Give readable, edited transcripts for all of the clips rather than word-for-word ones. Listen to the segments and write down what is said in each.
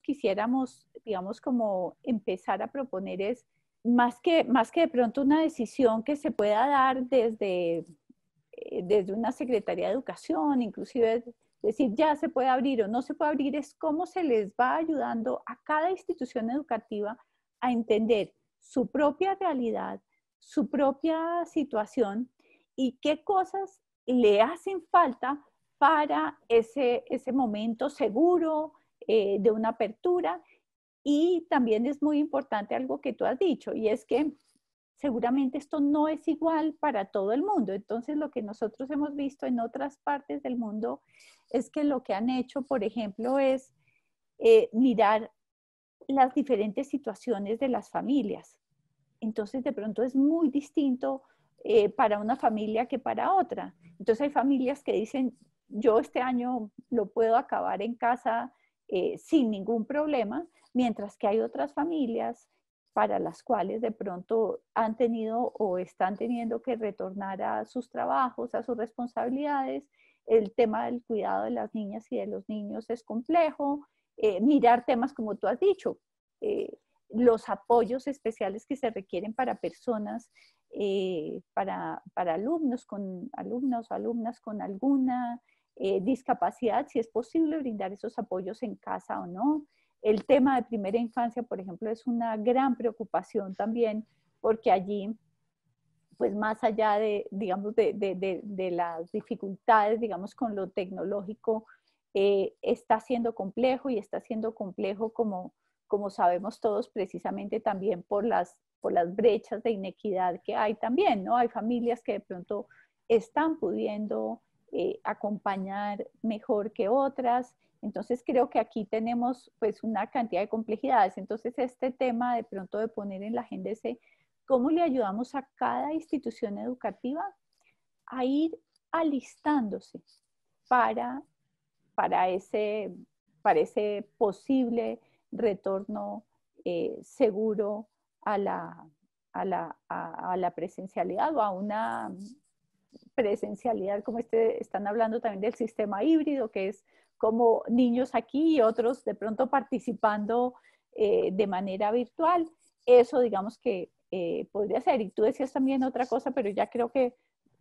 quisiéramos, digamos, como empezar a proponer es más que de pronto una decisión que se pueda dar desde una Secretaría de Educación, inclusive decir ya se puede abrir o no se puede abrir, es cómo se les va ayudando a cada institución educativa a entender su propia realidad, su propia situación y qué cosas le hacen falta para ese momento seguro de una apertura. Y también es muy importante algo que tú has dicho, y es que seguramente esto no es igual para todo el mundo. Entonces, lo que nosotros hemos visto en otras partes del mundo es que lo que han hecho, por ejemplo, es mirar las diferentes situaciones de las familias. Entonces, de pronto es muy distinto para una familia que para otra. Entonces, hay familias que dicen, yo este año lo puedo acabar en casa sin ningún problema, mientras que hay otras familias para las cuales de pronto han tenido o están teniendo que retornar a sus trabajos, a sus responsabilidades. El tema del cuidado de las niñas y de los niños es complejo. Mirar temas como tú has dicho, eh, los apoyos especiales que se requieren para personas, para alumnos o alumnas con alguna discapacidad, si es posible brindar esos apoyos en casa o no. El tema de primera infancia, por ejemplo, es una gran preocupación también, porque allí, pues más allá de, digamos, de las dificultades, digamos, con lo tecnológico, está siendo complejo y está siendo complejo como sabemos todos, precisamente también por las brechas de inequidad que hay también, ¿no? Hay familias que de pronto están pudiendo acompañar mejor que otras. Entonces creo que aquí tenemos pues una cantidad de complejidades. Entonces este tema de pronto de poner en la agenda ese, ¿cómo le ayudamos a cada institución educativa a ir alistándose para, para, ese, para ese posible retorno seguro a la presencialidad o a una presencialidad como están hablando también del sistema híbrido, que es como niños aquí y otros de pronto participando de manera virtual? Eso digamos que podría ser. Y tú decías también otra cosa, pero ya creo que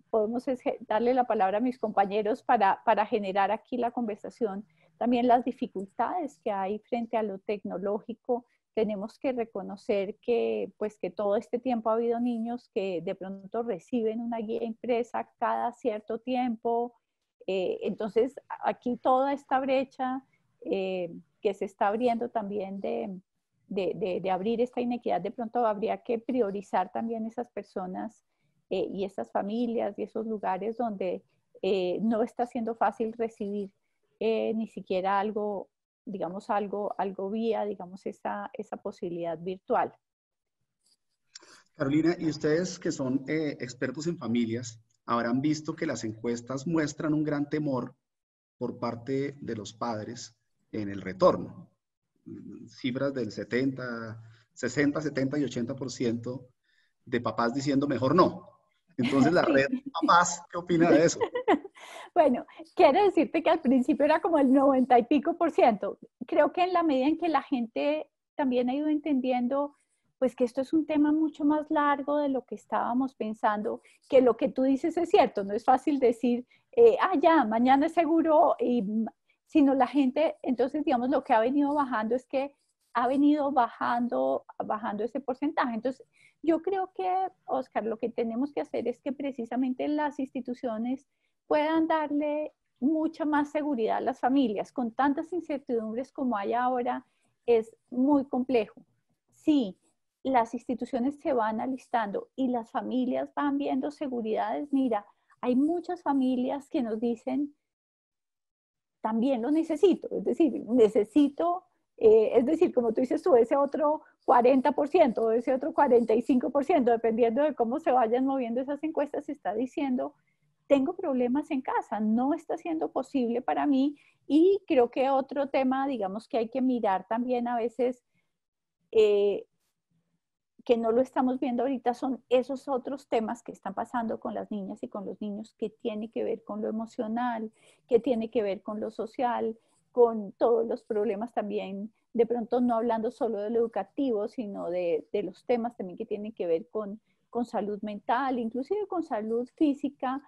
podemos darle la palabra a mis compañeros para generar aquí la conversación. También las dificultades que hay frente a lo tecnológico. Tenemos que reconocer que, pues, que todo este tiempo ha habido niños que de pronto reciben una guía impresa cada cierto tiempo. Entonces, aquí toda esta brecha que se está abriendo también de abrir esta inequidad, de pronto habría que priorizar también esas personas y esas familias y esos lugares donde no está siendo fácil recibir ni siquiera algo, digamos, algo vía, digamos, esa posibilidad virtual. Carolina, y ustedes que son expertos en familias, habrán visto que las encuestas muestran un gran temor por parte de los padres en el retorno. Cifras del 70, 60, 70 y 80% de papás diciendo mejor no. Entonces, la red Sí. papás, ¿qué opina de eso? Bueno, quiero decirte que al principio era como el 90 y pico por ciento. Creo que en la medida en que la gente también ha ido entendiendo, pues que esto es un tema mucho más largo de lo que estábamos pensando, que lo que tú dices es cierto, no es fácil decir, ya, mañana es seguro, sino la gente, entonces digamos, lo que ha venido bajando es que ha venido bajando ese porcentaje. Entonces, yo creo que, Oscar, lo que tenemos que hacer es que precisamente las instituciones puedan darle mucha más seguridad a las familias. Con tantas incertidumbres como hay ahora, es muy complejo. Sí, las instituciones se van alistando y las familias van viendo seguridades. Mira, hay muchas familias que nos dicen, también lo necesito, es decir, necesito, es decir, como tú dices tú, ese otro 40% o ese otro 45%, dependiendo de cómo se vayan moviendo esas encuestas, se está diciendo, tengo problemas en casa, no está siendo posible para mí. Y creo que otro tema, digamos, que hay que mirar también a veces, eh, que no lo estamos viendo ahorita, son esos otros temas que están pasando con las niñas y con los niños, que tiene que ver con lo emocional, que tiene que ver con lo social, con todos los problemas también, de pronto no hablando solo de lo educativo, sino de los temas también que tienen que ver con salud mental, inclusive con salud física,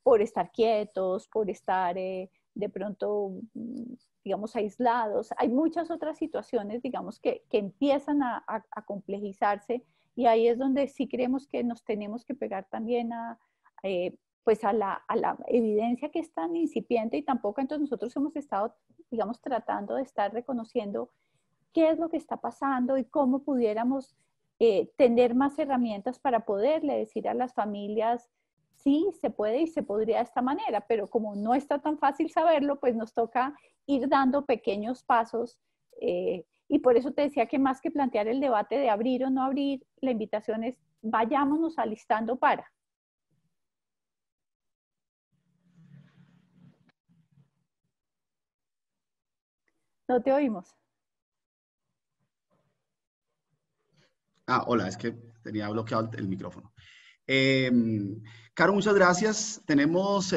por estar quietos, por estar de pronto, digamos, aislados. Hay muchas otras situaciones, digamos, que empiezan a complejizarse, y ahí es donde sí creemos que nos tenemos que pegar también pues a la evidencia que es tan incipiente y tampoco. Entonces nosotros hemos estado, digamos, tratando de estar reconociendo qué es lo que está pasando y cómo pudiéramos tener más herramientas para poderle decir a las familias, sí, se puede y se podría de esta manera, pero como no está tan fácil saberlo, pues nos toca ir dando pequeños pasos. Y por eso te decía que más que plantear el debate de abrir o no abrir, la invitación es vayámonos alistando para. No te oímos. Hola, es que tenía bloqueado el micrófono. Caro, muchas gracias. Tenemos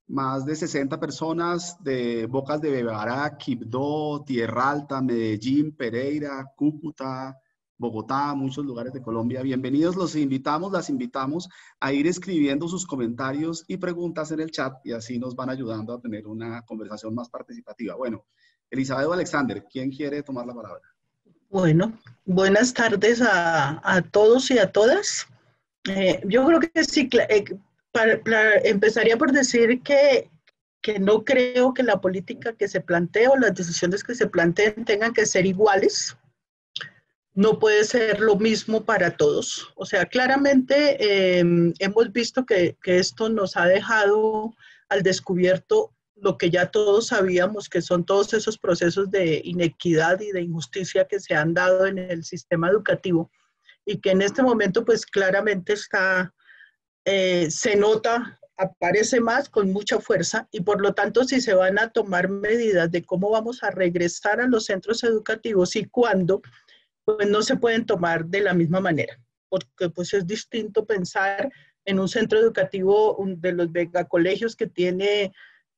más de 60 personas de Bocas de Bebará, Quibdó, Tierra Alta, Medellín, Pereira, Cúcuta, Bogotá, muchos lugares de Colombia. Bienvenidos, los invitamos, las invitamos a ir escribiendo sus comentarios y preguntas en el chat, y así nos van ayudando a tener una conversación más participativa. Bueno, Elizabeth o Alexander, ¿quién quiere tomar la palabra? Bueno, buenas tardes a todos y a todas. Yo creo que sí, empezaría por decir que no creo que la política que se plantea o las decisiones que se planteen tengan que ser iguales. No puede ser lo mismo para todos. O sea, claramente hemos visto que esto nos ha dejado al descubierto lo que ya todos sabíamos, que son todos esos procesos de inequidad y de injusticia que se han dado en el sistema educativo, y que en este momento pues claramente se nota, aparece más con mucha fuerza, y por lo tanto si se van a tomar medidas de cómo vamos a regresar a los centros educativos y cuándo, pues no se pueden tomar de la misma manera, porque pues es distinto pensar en un centro educativo de los megacolegios que tiene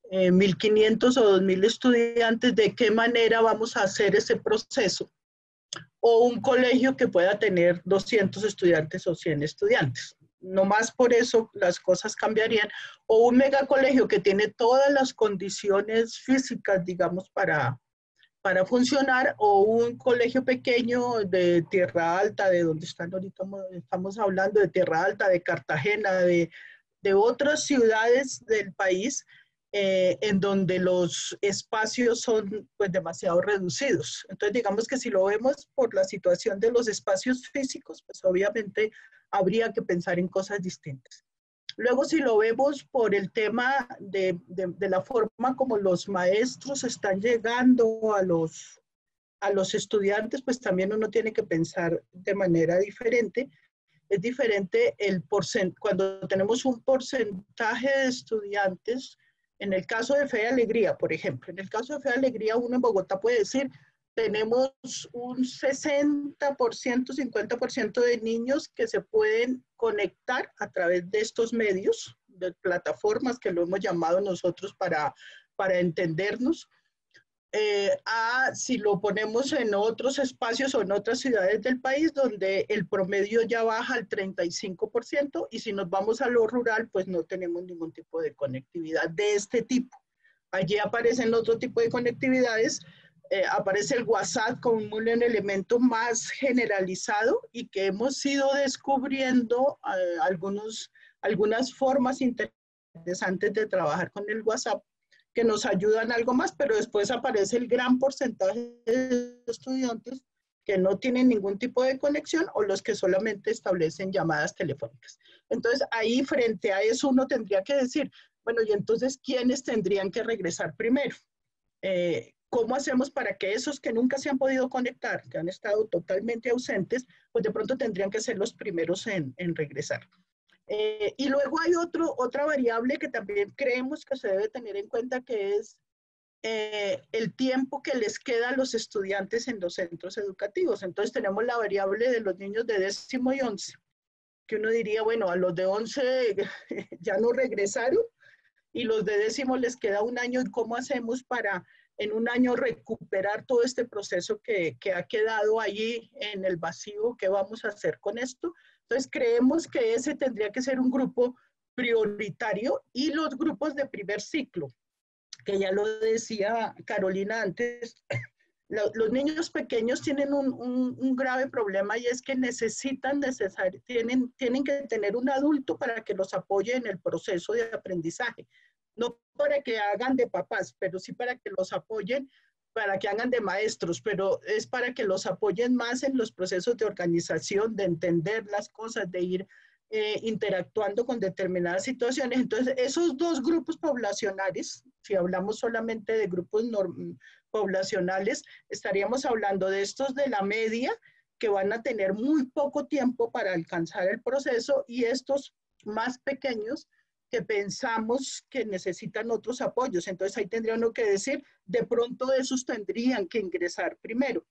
1.500 o 2.000 estudiantes, de qué manera vamos a hacer ese proceso, o un colegio que pueda tener 200 estudiantes o 100 estudiantes. No más por eso las cosas cambiarían. O un megacolegio que tiene todas las condiciones físicas, digamos, para funcionar, o un colegio pequeño de Tierra Alta, de donde están ahorita, estamos hablando de Tierra Alta, de Cartagena, de otras ciudades del país, en donde los espacios son pues demasiado reducidos. Entonces digamos que si lo vemos por la situación de los espacios físicos, pues obviamente habría que pensar en cosas distintas. Luego, si lo vemos por el tema de la forma como los maestros están llegando a los estudiantes, pues también uno tiene que pensar de manera diferente. Es diferente cuando tenemos un porcentaje de estudiantes. En el caso de Fe y Alegría, por ejemplo, en el caso de Fe y Alegría, uno en Bogotá puede decir, tenemos un 60%, 50% de niños que se pueden conectar a través de estos medios, de plataformas que lo hemos llamado nosotros para entendernos. Si lo ponemos en otros espacios o en otras ciudades del país, donde el promedio ya baja al 35%, y si nos vamos a lo rural, pues no tenemos ningún tipo de conectividad de este tipo. Allí aparecen otro tipo de conectividades, aparece el WhatsApp como un elemento más generalizado, y que hemos ido descubriendo algunas formas interesantes de trabajar con el WhatsApp, que nos ayudan algo más, pero después aparece el gran porcentaje de estudiantes que no tienen ningún tipo de conexión, o los que solamente establecen llamadas telefónicas. Entonces, ahí frente a eso uno tendría que decir, bueno, y entonces, ¿quiénes tendrían que regresar primero? ¿Cómo hacemos para que esos que nunca se han podido conectar, que han estado totalmente ausentes, pues de pronto tendrían que ser los primeros en regresar? Y luego hay otra variable que también creemos que se debe tener en cuenta, que es el tiempo que les queda a los estudiantes en los centros educativos. Entonces tenemos la variable de los niños de 10º y 11, que uno diría, bueno, a los de 11 ya no regresaron, y los de décimo les queda un año, y cómo hacemos para en un año recuperar todo este proceso que ha quedado allí en el vacío, qué vamos a hacer con esto. Entonces creemos que ese tendría que ser un grupo prioritario, y los grupos de primer ciclo, que ya lo decía Carolina antes, los niños pequeños tienen un grave problema, y es que tienen que tener un adulto para que los apoye en el proceso de aprendizaje. No para que hagan de papás, pero sí para que los apoyen, para que hagan de maestros, pero es para que los apoyen más en los procesos de organización, de entender las cosas, de ir interactuando con determinadas situaciones. Entonces, esos dos grupos poblacionales, si hablamos solamente de grupos poblacionales, estaríamos hablando de estos de la media, que van a tener muy poco tiempo para alcanzar el proceso, y estos más pequeños que pensamos que necesitan otros apoyos. Entonces ahí tendría uno que decir, de pronto esos tendrían que ingresar primero.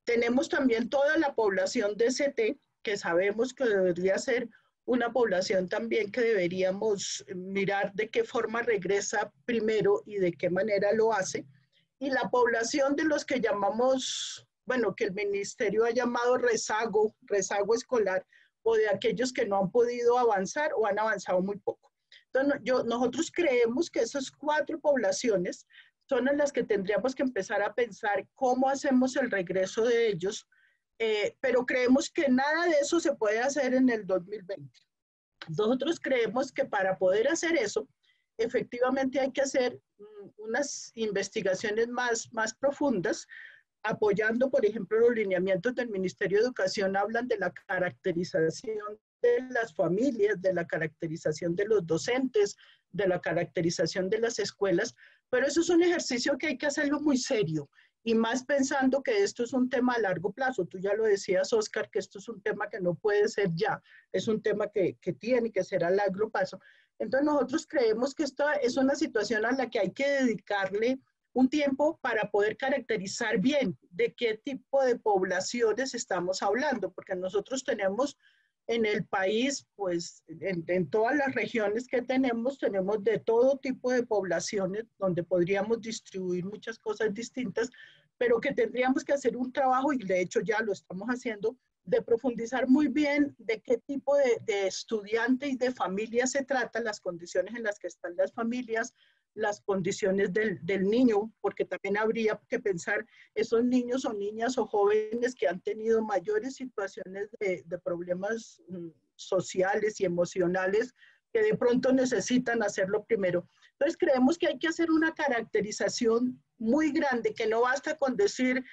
Tenemos también toda la población de CT, que sabemos que debería ser una población también que deberíamos mirar de qué forma regresa primero y de qué manera lo hace. Y la población de los que llamamos, bueno, que el ministerio ha llamado rezago escolar, o de aquellos que no han podido avanzar o han avanzado muy poco. Entonces, nosotros creemos que esas 4 poblaciones son en las que tendríamos que empezar a pensar cómo hacemos el regreso de ellos, pero creemos que nada de eso se puede hacer en el 2020. Nosotros creemos que para poder hacer eso, efectivamente hay que hacer unas investigaciones más profundas, apoyando, por ejemplo, los lineamientos del Ministerio de Educación. Hablan de la caracterización de las familias, de la caracterización de los docentes, de la caracterización de las escuelas, pero eso es un ejercicio que hay que hacerlo muy serio, y más pensando que esto es un tema a largo plazo. Tú ya lo decías, Oscar, que esto es un tema que no puede ser ya, es un tema que tiene que ser a largo plazo. Entonces nosotros creemos que esta es una situación a la que hay que dedicarle un tiempo para poder caracterizar bien de qué tipo de poblaciones estamos hablando, porque nosotros tenemos en el país, pues en todas las regiones que tenemos de todo tipo de poblaciones, donde podríamos distribuir muchas cosas distintas, pero que tendríamos que hacer un trabajo, y de hecho ya lo estamos haciendo, de profundizar muy bien de qué tipo de estudiante y de familia se trata, las condiciones en las que están las familias, las condiciones del niño, porque también habría que pensar esos niños o niñas o jóvenes que han tenido mayores situaciones de problemas sociales y emocionales, que de pronto necesitan hacerlo primero. Entonces creemos que hay que hacer una caracterización muy grande, que no basta con decir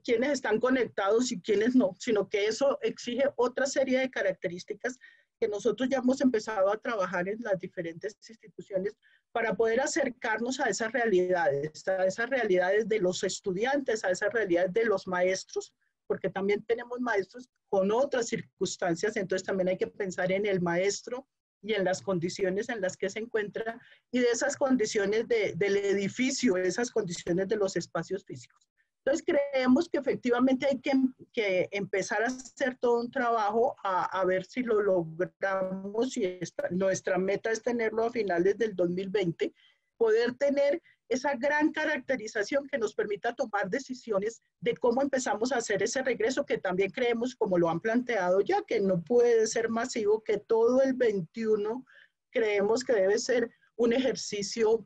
quiénes están conectados y quiénes no, sino que eso exige otra serie de características que nosotros ya hemos empezado a trabajar en las diferentes instituciones para poder acercarnos a esas realidades de los estudiantes, a esas realidades de los maestros, porque también tenemos maestros con otras circunstancias, entonces también hay que pensar en el maestro y en las condiciones en las que se encuentra, y de esas condiciones del edificio, esas condiciones de los espacios físicos. Entonces creemos que efectivamente hay que empezar a hacer todo un trabajo a ver si lo logramos, y nuestra meta es tenerlo a finales del 2020, poder tener esa gran caracterización que nos permita tomar decisiones de cómo empezamos a hacer ese regreso, que también creemos, como lo han planteado ya, que no puede ser masivo, que todo el 21 creemos que debe ser un ejercicio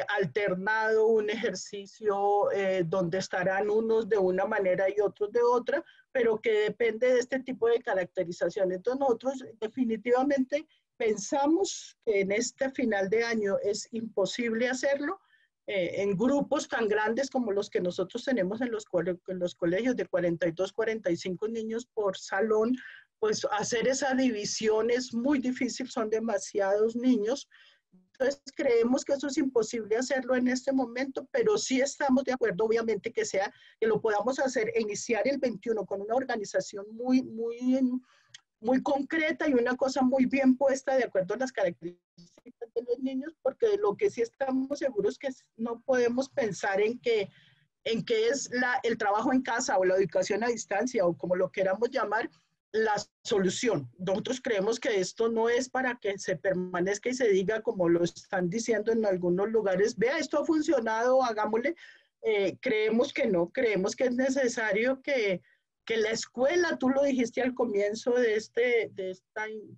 alternado, un ejercicio donde estarán unos de una manera y otros de otra, pero que depende de este tipo de caracterización. Entonces nosotros definitivamente pensamos que en este final de año es imposible hacerlo en grupos tan grandes como los que nosotros tenemos en los colegios, de 42, 45 niños por salón. Pues hacer esa división es muy difícil, son demasiados niños. Entonces creemos que eso es imposible hacerlo en este momento, pero sí estamos de acuerdo, obviamente, que lo podamos hacer, iniciar el 21 con una organización muy concreta y una cosa muy bien puesta de acuerdo a las características de los niños, porque lo que sí estamos seguros es que no podemos pensar en que es el trabajo en casa o la educación a distancia o como lo queramos llamar, la solución. Nosotros creemos que esto no es para que se permanezca y se diga, como lo están diciendo en algunos lugares, vea, esto ha funcionado, hagámosle. Creemos que no, creemos que es necesario que la escuela, tú lo dijiste al comienzo de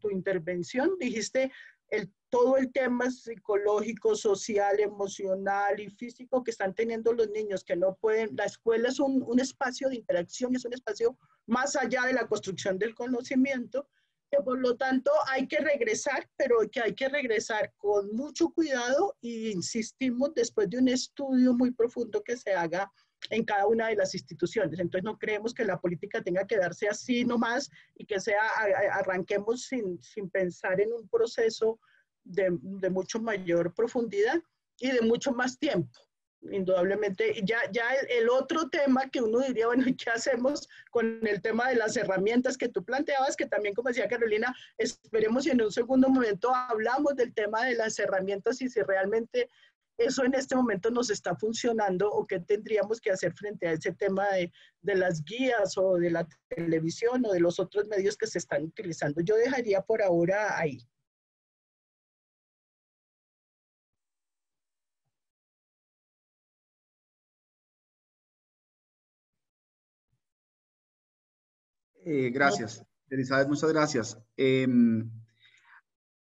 tu intervención, dijiste todo el tema psicológico, social, emocional y físico que están teniendo los niños, que no pueden, la escuela es un espacio de interacción, es un espacio más allá de la construcción del conocimiento, que por lo tanto hay que regresar, pero que hay que regresar con mucho cuidado y insistimos después de un estudio muy profundo que se haga en cada una de las instituciones. Entonces no creemos que la política tenga que darse así nomás y que arranquemos sin pensar en un proceso de mucho mayor profundidad y de mucho más tiempo. Indudablemente, ya el otro tema que uno diría, bueno, ¿qué hacemos con el tema de las herramientas que tú planteabas? Que también, como decía Carolina, esperemos si en un segundo momento hablamos del tema de las herramientas y si realmente eso en este momento nos está funcionando o qué tendríamos que hacer frente a ese tema de las guías o de la televisión o de los otros medios que se están utilizando. Yo dejaría por ahora ahí. Gracias, Elizabeth, muchas gracias.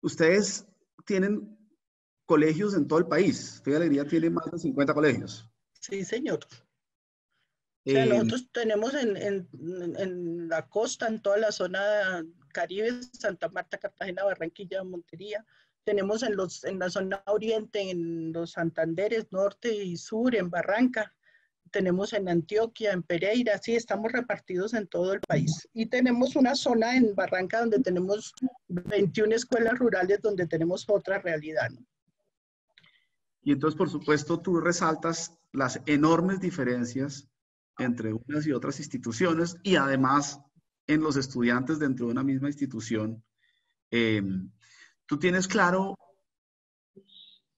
Ustedes tienen colegios en todo el país. Fe y Alegría tiene más de 50 colegios. Sí, señor. O sea, nosotros tenemos en la costa, en toda la zona Caribe, Santa Marta, Cartagena, Barranquilla, Montería. Tenemos en la zona oriente, en los Santanderes, norte y sur, en Barranca. Tenemos en Antioquia, en Pereira, sí, estamos repartidos en todo el país. Y tenemos una zona en Barranca donde tenemos 21 escuelas rurales donde tenemos otra realidad, ¿no? Y entonces, por supuesto, tú resaltas las enormes diferencias entre unas y otras instituciones y además en los estudiantes dentro de una misma institución. ¿Tú tienes claro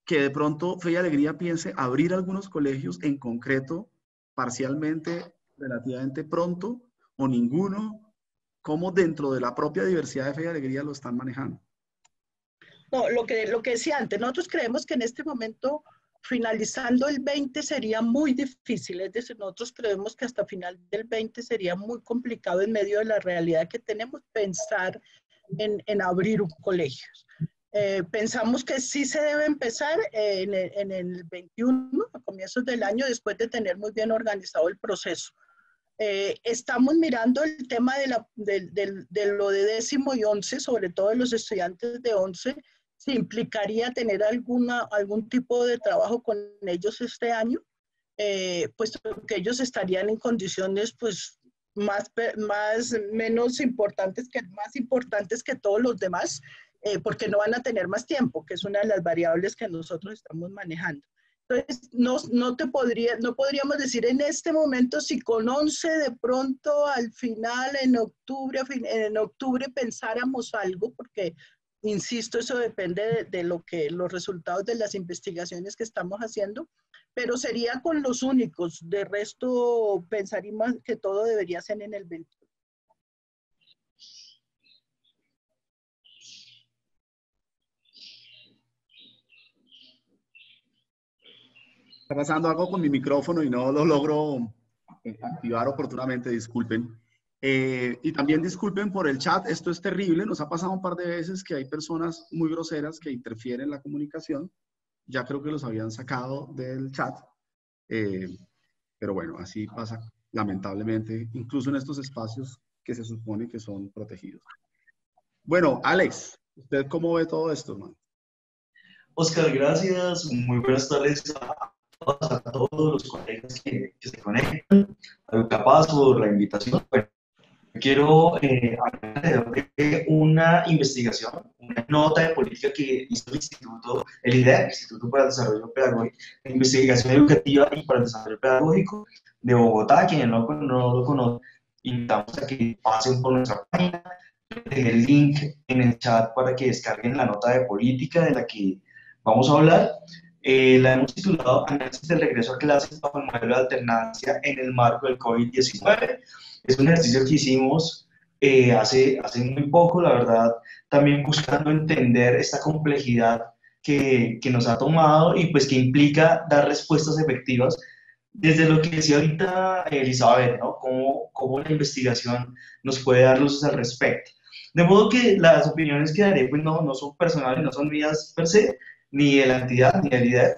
que de pronto Fe y Alegría piense abrir algunos colegios en concreto, parcialmente, relativamente pronto, o ninguno? ¿Cómo dentro de la propia diversidad de Fe y Alegría lo están manejando? No, lo que decía antes, nosotros creemos que en este momento, finalizando el 20 sería muy difícil, es decir, nosotros creemos que hasta final del 20 sería muy complicado en medio de la realidad que tenemos pensar en abrir colegios. Pensamos que sí se debe empezar en el 21, a comienzos del año, después de tener muy bien organizado el proceso. Estamos mirando el tema de lo de 10º y 11, sobre todo de los estudiantes de 11, si implicaría tener algún tipo de trabajo con ellos este año, puesto que ellos estarían en condiciones pues más importantes que todos los demás, porque no van a tener más tiempo, que es una de las variables que nosotros estamos manejando. Entonces, no podríamos decir en este momento si con 11 de pronto al final, en octubre pensáramos algo, porque, insisto, eso depende de los resultados de las investigaciones que estamos haciendo, pero sería con los únicos. De resto, pensaríamos que todo debería ser en el 21. Está pasando algo con mi micrófono y no lo logro activar oportunamente, disculpen. Y también disculpen por el chat, esto es terrible, nos ha pasado un par de veces que hay personas muy groseras que interfieren en la comunicación. Ya creo que los habían sacado del chat, pero bueno, así pasa lamentablemente, incluso en estos espacios que se supone que son protegidos. Bueno, Alex, ¿usted cómo ve todo esto, hermano? Oscar, gracias. Muy buenas tardes a todos los colegas que se conectan. A Luca Paz por la invitación. Bueno, quiero hablar de una investigación, una nota de política que hizo el IDEP, Instituto para el Desarrollo Pedagógico, de Investigación Educativa y para el Desarrollo Pedagógico de Bogotá. Quienes no lo conocen, invitamos a que pasen por nuestra página. Dejé el link en el chat para que descarguen la nota de política de la que vamos a hablar. La hemos titulado Análisis del regreso a clases bajo el modelo de alternancia en el marco del COVID-19. Es un ejercicio que hicimos hace muy poco, la verdad, también buscando entender esta complejidad que nos ha tomado y pues que implica dar respuestas efectivas desde lo que decía ahorita Elizabeth, ¿no? Cómo la investigación nos puede dar luces al respecto. De modo que las opiniones que daré pues no son personales, no son mías per se, ni de la entidad, ni del IDEF,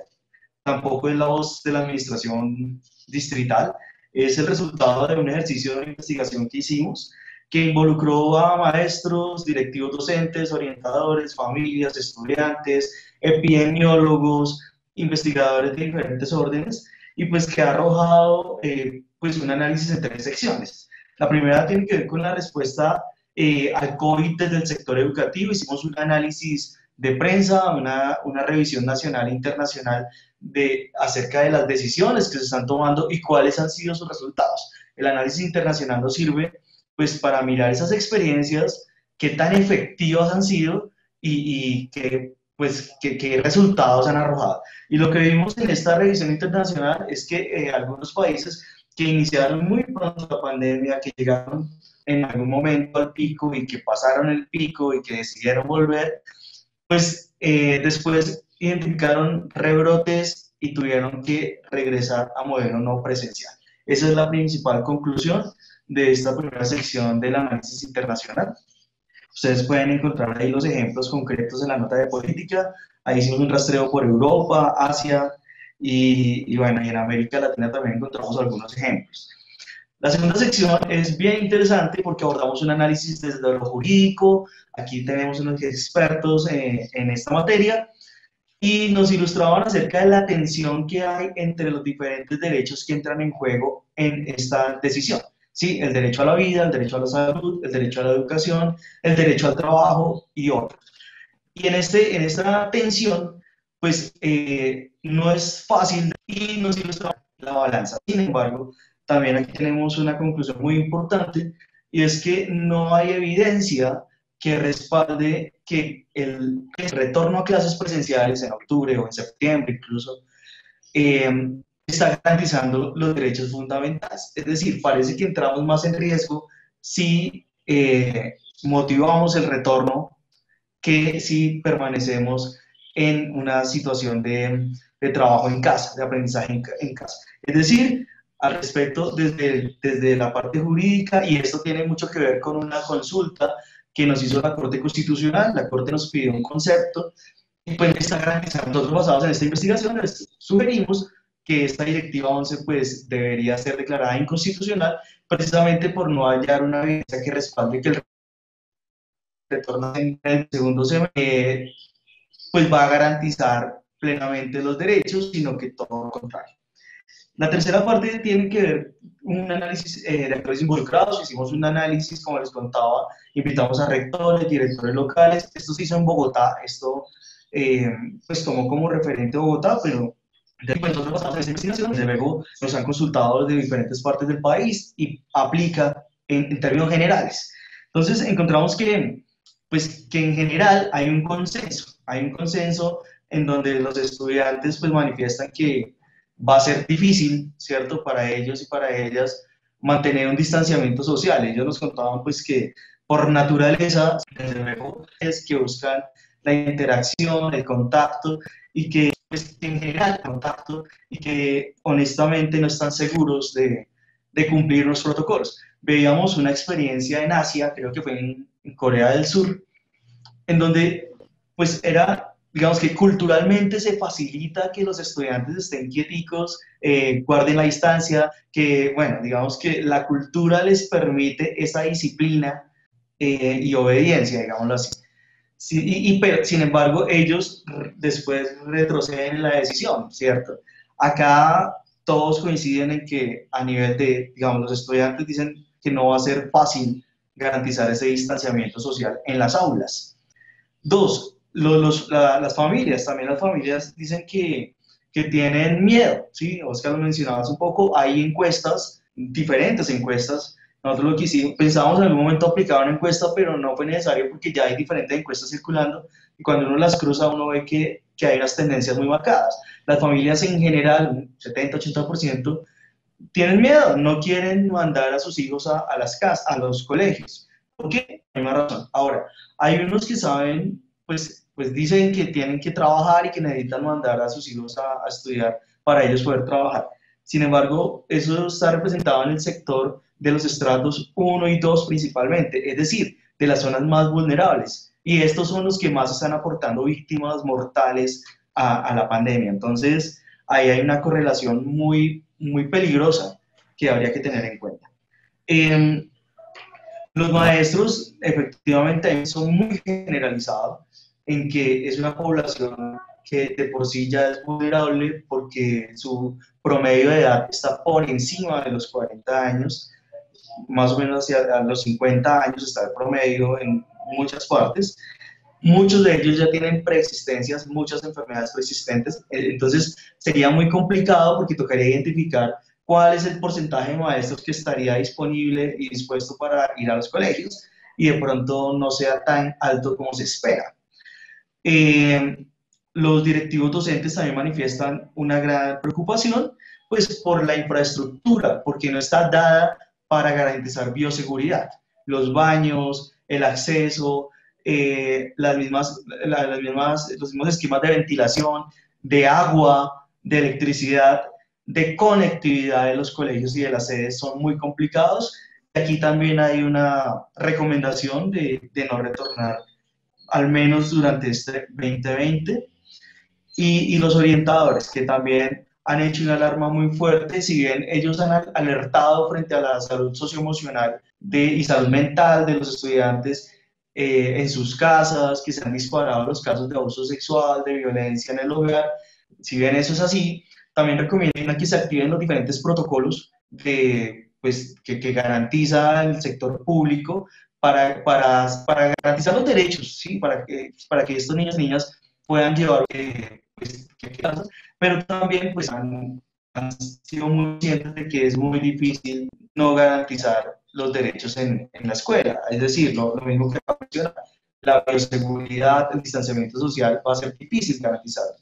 tampoco es la voz de la administración distrital, es el resultado de un ejercicio de investigación que hicimos que involucró a maestros, directivos docentes, orientadores, familias, estudiantes, epidemiólogos, investigadores de diferentes órdenes, y pues que ha arrojado pues un análisis en tres secciones. La primera tiene que ver con la respuesta al COVID desde el sector educativo. Hicimos un análisis de prensa, una revisión nacional e internacional acerca de las decisiones que se están tomando y cuáles han sido sus resultados. El análisis internacional nos sirve pues para mirar esas experiencias, qué tan efectivas han sido y qué resultados han arrojado. Y lo que vimos en esta revisión internacional es que algunos países que iniciaron muy pronto la pandemia, que llegaron en algún momento al pico y que pasaron el pico y que decidieron volver, pues después identificaron rebrotes y tuvieron que regresar a modelo no presencial. Esa es la principal conclusión de esta primera sección del análisis internacional. Ustedes pueden encontrar ahí los ejemplos concretos en la nota de política. Ahí hicimos un rastreo por Europa, Asia y bueno, y en América Latina también encontramos algunos ejemplos. La segunda sección es bien interesante porque abordamos un análisis desde lo jurídico. Aquí tenemos unos expertos en esta materia y nos ilustraban acerca de la tensión que hay entre los diferentes derechos que entran en juego en esta decisión. Sí, el derecho a la vida, el derecho a la salud, el derecho a la educación, el derecho al trabajo y otros. Y en esta tensión, pues no es fácil y nos ilustra la balanza. Sin embargo, también aquí tenemos una conclusión muy importante y es que no hay evidencia que respalde que el retorno a clases presenciales en octubre o en septiembre incluso está garantizando los derechos fundamentales. Es decir, parece que entramos más en riesgo si motivamos el retorno que si permanecemos en una situación de trabajo en casa, de aprendizaje en casa. Es decir, al respecto, desde la parte jurídica, y esto tiene mucho que ver con una consulta que nos hizo la Corte Constitucional, la Corte nos pidió un concepto, y pues está garantizando, nosotros basados en esta investigación, les sugerimos que esta Directiva 11 pues debería ser declarada inconstitucional, precisamente por no hallar una evidencia que respalde que el retorno en el segundo semestre pues va a garantizar plenamente los derechos, sino que todo lo contrario. La tercera parte tiene que ver un análisis de actores involucrados. Hicimos un análisis, como les contaba, invitamos a rectores, directores locales. Esto se hizo en Bogotá, esto pues tomó como referente Bogotá, pero nosotros basamos en esta investigación, desde luego nos han consultado desde diferentes partes del país y aplica en términos generales. Entonces encontramos que en general hay un consenso en donde los estudiantes pues manifiestan que va a ser difícil, ¿cierto?, para ellos y para ellas mantener un distanciamiento social. Ellos nos contaban pues que por naturaleza, desde luego, es que buscan la interacción, el contacto y que pues, en general contacto y que honestamente no están seguros de cumplir los protocolos. Veíamos una experiencia en Asia, creo que fue en Corea del Sur, en donde pues era, digamos que culturalmente se facilita que los estudiantes estén quieticos, guarden la distancia, que bueno, digamos que la cultura les permite esa disciplina y obediencia, digámoslo así. Sí, pero, sin embargo, ellos después retroceden en la decisión, ¿cierto? Acá todos coinciden en que a nivel de, digamos, los estudiantes dicen que no va a ser fácil garantizar ese distanciamiento social en las aulas. Dos, las familias, también las familias dicen que tienen miedo, ¿sí? Oscar lo mencionabas un poco, hay encuestas, diferentes encuestas. Nosotros lo que hicimos, pensábamos en algún momento aplicar una encuesta, pero no fue necesario porque ya hay diferentes encuestas circulando y cuando uno las cruza uno ve que hay unas tendencias muy marcadas. Las familias en general, un 70-80%, tienen miedo, no quieren mandar a sus hijos a las casas, a los colegios. ¿Por qué? Hay una razón. Ahora, hay unos que saben, pues dicen que tienen que trabajar y que necesitan mandar a sus hijos a estudiar para ellos poder trabajar. Sin embargo, eso está representado en el sector de los estratos 1 y 2 principalmente, es decir, de las zonas más vulnerables. Y estos son los que más están aportando víctimas mortales a la pandemia. Entonces, ahí hay una correlación muy, muy peligrosa que habría que tener en cuenta. Los maestros efectivamente son muy generalizados en que es una población que de por sí ya es vulnerable porque su promedio de edad está por encima de los 40 años, más o menos hacia los 50 años está el promedio en muchas partes. Muchos de ellos ya tienen preexistencias, muchas enfermedades preexistentes, entonces sería muy complicado porque tocaría identificar cuál es el porcentaje de maestros que estaría disponible y dispuesto para ir a los colegios y de pronto no sea tan alto como se espera. Los directivos docentes también manifiestan una gran preocupación pues, por la infraestructura, porque no está dada para garantizar bioseguridad. Los baños, el acceso, los mismos esquemas de ventilación, de agua, de electricidad, de conectividad de los colegios y de las sedes son muy complicados. Aquí también hay una recomendación de no retornar al menos durante este 2020. Y los orientadores, que también han hecho una alarma muy fuerte, si bien ellos han alertado frente a la salud socioemocional y salud mental de los estudiantes en sus casas, que se han disparado los casos de abuso sexual, de violencia en el hogar, si bien eso es así, también recomiendan que se activen los diferentes protocolos pues, que garantiza el sector público para garantizar los derechos, ¿sí? para que estos niños y niñas puedan llevar pues, pero también pues, han sido muy conscientes de que es muy difícil no garantizar los derechos en la escuela. Es decir, lo mismo que menciona, la bioseguridad, el distanciamiento social va a ser difícil garantizarlo.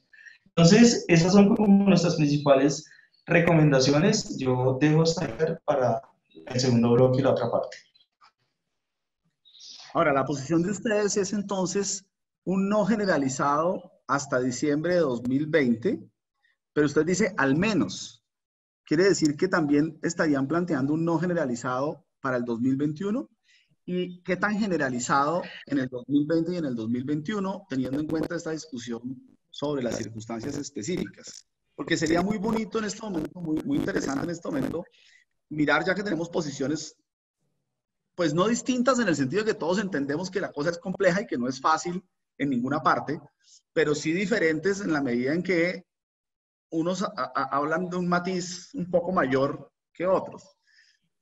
Entonces, esas son como nuestras principales recomendaciones. Yo dejo estar para el segundo bloque y la otra parte. Ahora, la posición de ustedes es entonces un no generalizado hasta diciembre de 2020, pero usted dice al menos. ¿Quiere decir que también estarían planteando un no generalizado para el 2021? ¿Y qué tan generalizado en el 2020 y en el 2021, teniendo en cuenta esta discusión sobre las circunstancias específicas? Porque sería muy bonito en este momento, muy interesante en este momento, mirar ya que tenemos posiciones, pues no distintas en el sentido de que todos entendemos que la cosa es compleja y que no es fácil en ninguna parte, pero sí diferentes en la medida en que unos hablan de un matiz un poco mayor que otros.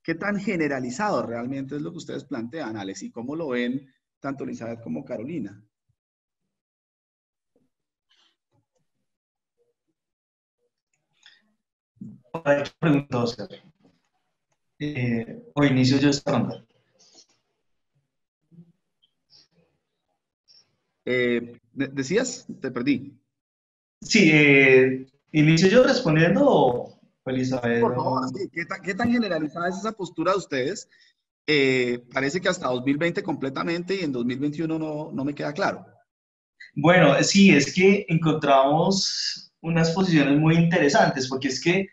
¿Qué tan generalizado realmente es lo que ustedes plantean, Alex? ¿Y cómo lo ven tanto Elizabeth como Carolina? Hay que preguntar, Oscar. O inicio yo esta ronda. ¿Decías? Te perdí. Sí, inicio yo respondiendo o Elizabeth. Por favor, sí. ¿Qué tan generalizada es esa postura de ustedes? Parece que hasta 2020 completamente y en 2021 no me queda claro. Bueno, sí, es que encontramos unas posiciones muy interesantes, porque es que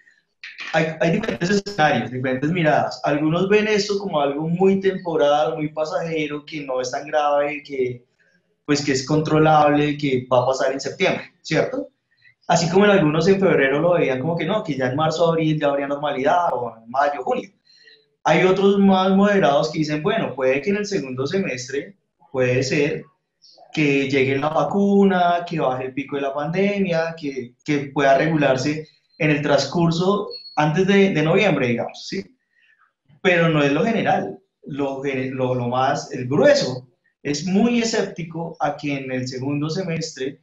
hay diferentes escenarios, diferentes miradas. Algunos ven esto como algo muy temporal, muy pasajero, que no es tan grave, que es controlable, que va a pasar en septiembre, ¿cierto? Así como en algunos en febrero lo veían como que no, que ya en marzo, abril ya habría normalidad, o en mayo, junio. Hay otros más moderados que dicen, bueno, puede que en el segundo semestre, puede ser que llegue la vacuna, que baje el pico de la pandemia, que pueda regularse en el transcurso antes de noviembre, digamos, ¿sí? Pero no es lo general, el grueso es muy escéptico a que en el segundo semestre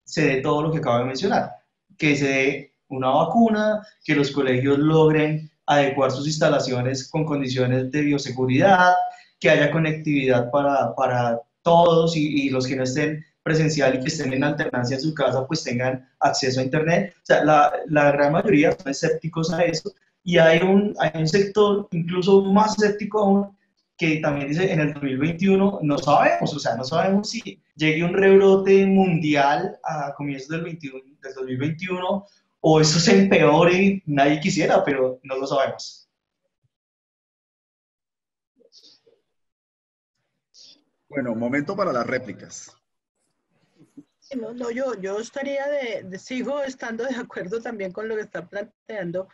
se dé todo lo que acabo de mencionar, que se dé una vacuna, que los colegios logren adecuar sus instalaciones con condiciones de bioseguridad, que haya conectividad para todos y los que no estén presencial y que estén en alternancia en su casa, pues tengan acceso a Internet. O sea, la gran mayoría son escépticos a eso y hay un sector incluso más escéptico aún que también dice en el 2021, no sabemos, o sea, no sabemos si llegue un rebrote mundial a comienzos del 2021 o eso se empeore, nadie quisiera, pero no lo sabemos. Bueno, momento para las réplicas. No, yo estaría sigo estando de acuerdo también con lo que está planteando.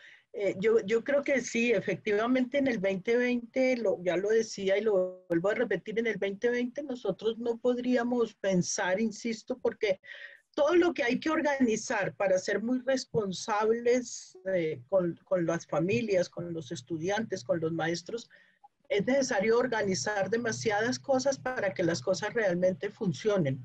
Yo creo que sí, efectivamente en el 2020, ya lo decía y lo vuelvo a repetir, en el 2020 nosotros no podríamos pensar, insisto, porque todo lo que hay que organizar para ser muy responsables con las familias, con los estudiantes, con los maestros, es necesario organizar demasiadas cosas para que las cosas realmente funcionen.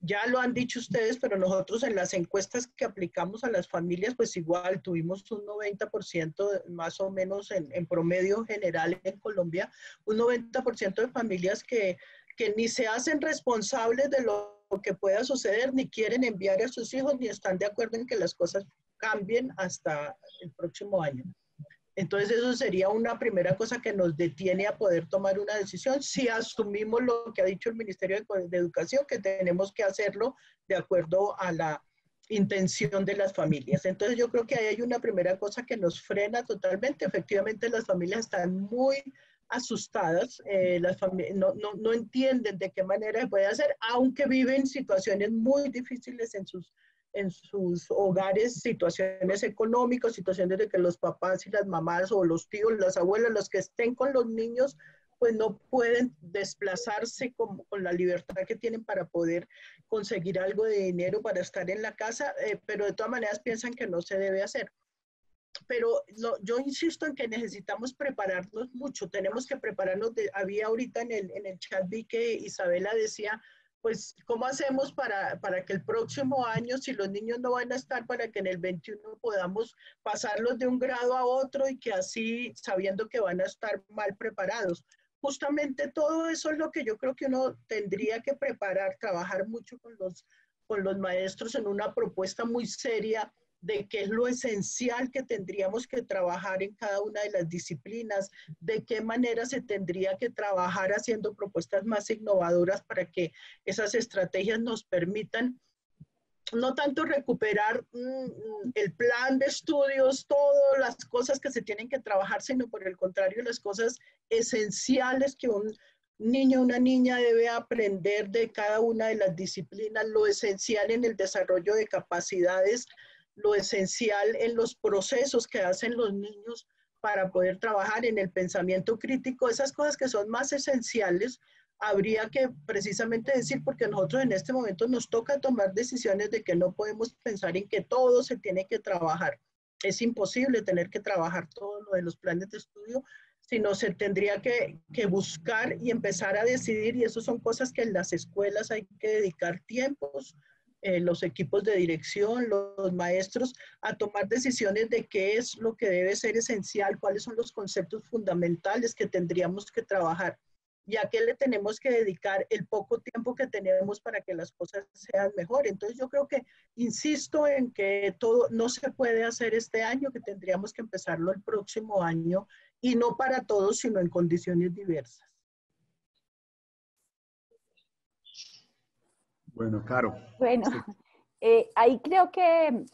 Ya lo han dicho ustedes, pero nosotros en las encuestas que aplicamos a las familias, pues igual tuvimos un 90% más o menos en promedio general en Colombia, un 90% de familias que ni se hacen responsables de lo que pueda suceder, ni quieren enviar a sus hijos, ni están de acuerdo en que las cosas cambien hasta el próximo año. Entonces eso sería una primera cosa que nos detiene a poder tomar una decisión si asumimos lo que ha dicho el Ministerio de Educación, que tenemos que hacerlo de acuerdo a la intención de las familias. Entonces yo creo que ahí hay una primera cosa que nos frena totalmente. Efectivamente las familias están muy asustadas, no entienden de qué manera se puede hacer, aunque viven situaciones muy difíciles en sus hogares, situaciones económicas, situaciones de que los papás y las mamás o los tíos, las abuelas, los que estén con los niños, pues no pueden desplazarse con la libertad que tienen para poder conseguir algo de dinero para estar en la casa, pero de todas maneras piensan que no se debe hacer. Pero yo insisto en que necesitamos prepararnos mucho, tenemos que prepararnos, había ahorita en el chat, vi que Isabela decía, pues, ¿cómo hacemos para que el próximo año, si los niños no van a estar, para que en el 21 podamos pasarlos de un grado a otro y que así, sabiendo que van a estar mal preparados? Justamente todo eso es lo que yo creo que uno tendría que preparar, trabajar mucho con los maestros en una propuesta muy seria de qué es lo esencial que tendríamos que trabajar en cada una de las disciplinas, de qué manera se tendría que trabajar haciendo propuestas más innovadoras para que esas estrategias nos permitan no tanto recuperar el plan de estudios, todas las cosas que se tienen que trabajar, sino por el contrario, las cosas esenciales que un niño o una niña debe aprender de cada una de las disciplinas, lo esencial en el desarrollo de capacidades, lo esencial en los procesos que hacen los niños para poder trabajar en el pensamiento crítico, esas cosas que son más esenciales, habría que precisamente decir, porque nosotros en este momento nos toca tomar decisiones de que no podemos pensar en que todo se tiene que trabajar. Es imposible tener que trabajar todo lo de los planes de estudio, sino se tendría que buscar y empezar a decidir, y eso son cosas que en las escuelas hay que dedicar tiempos, los equipos de dirección, los maestros, a tomar decisiones de qué es lo que debe ser esencial, cuáles son los conceptos fundamentales que tendríamos que trabajar y a qué le tenemos que dedicar el poco tiempo que tenemos para que las cosas sean mejor. Entonces yo creo que, insisto en que todo no se puede hacer este año, que tendríamos que empezarlo el próximo año, y no para todos, sino en condiciones diversas. Bueno, Caro. Bueno, ahí creo que,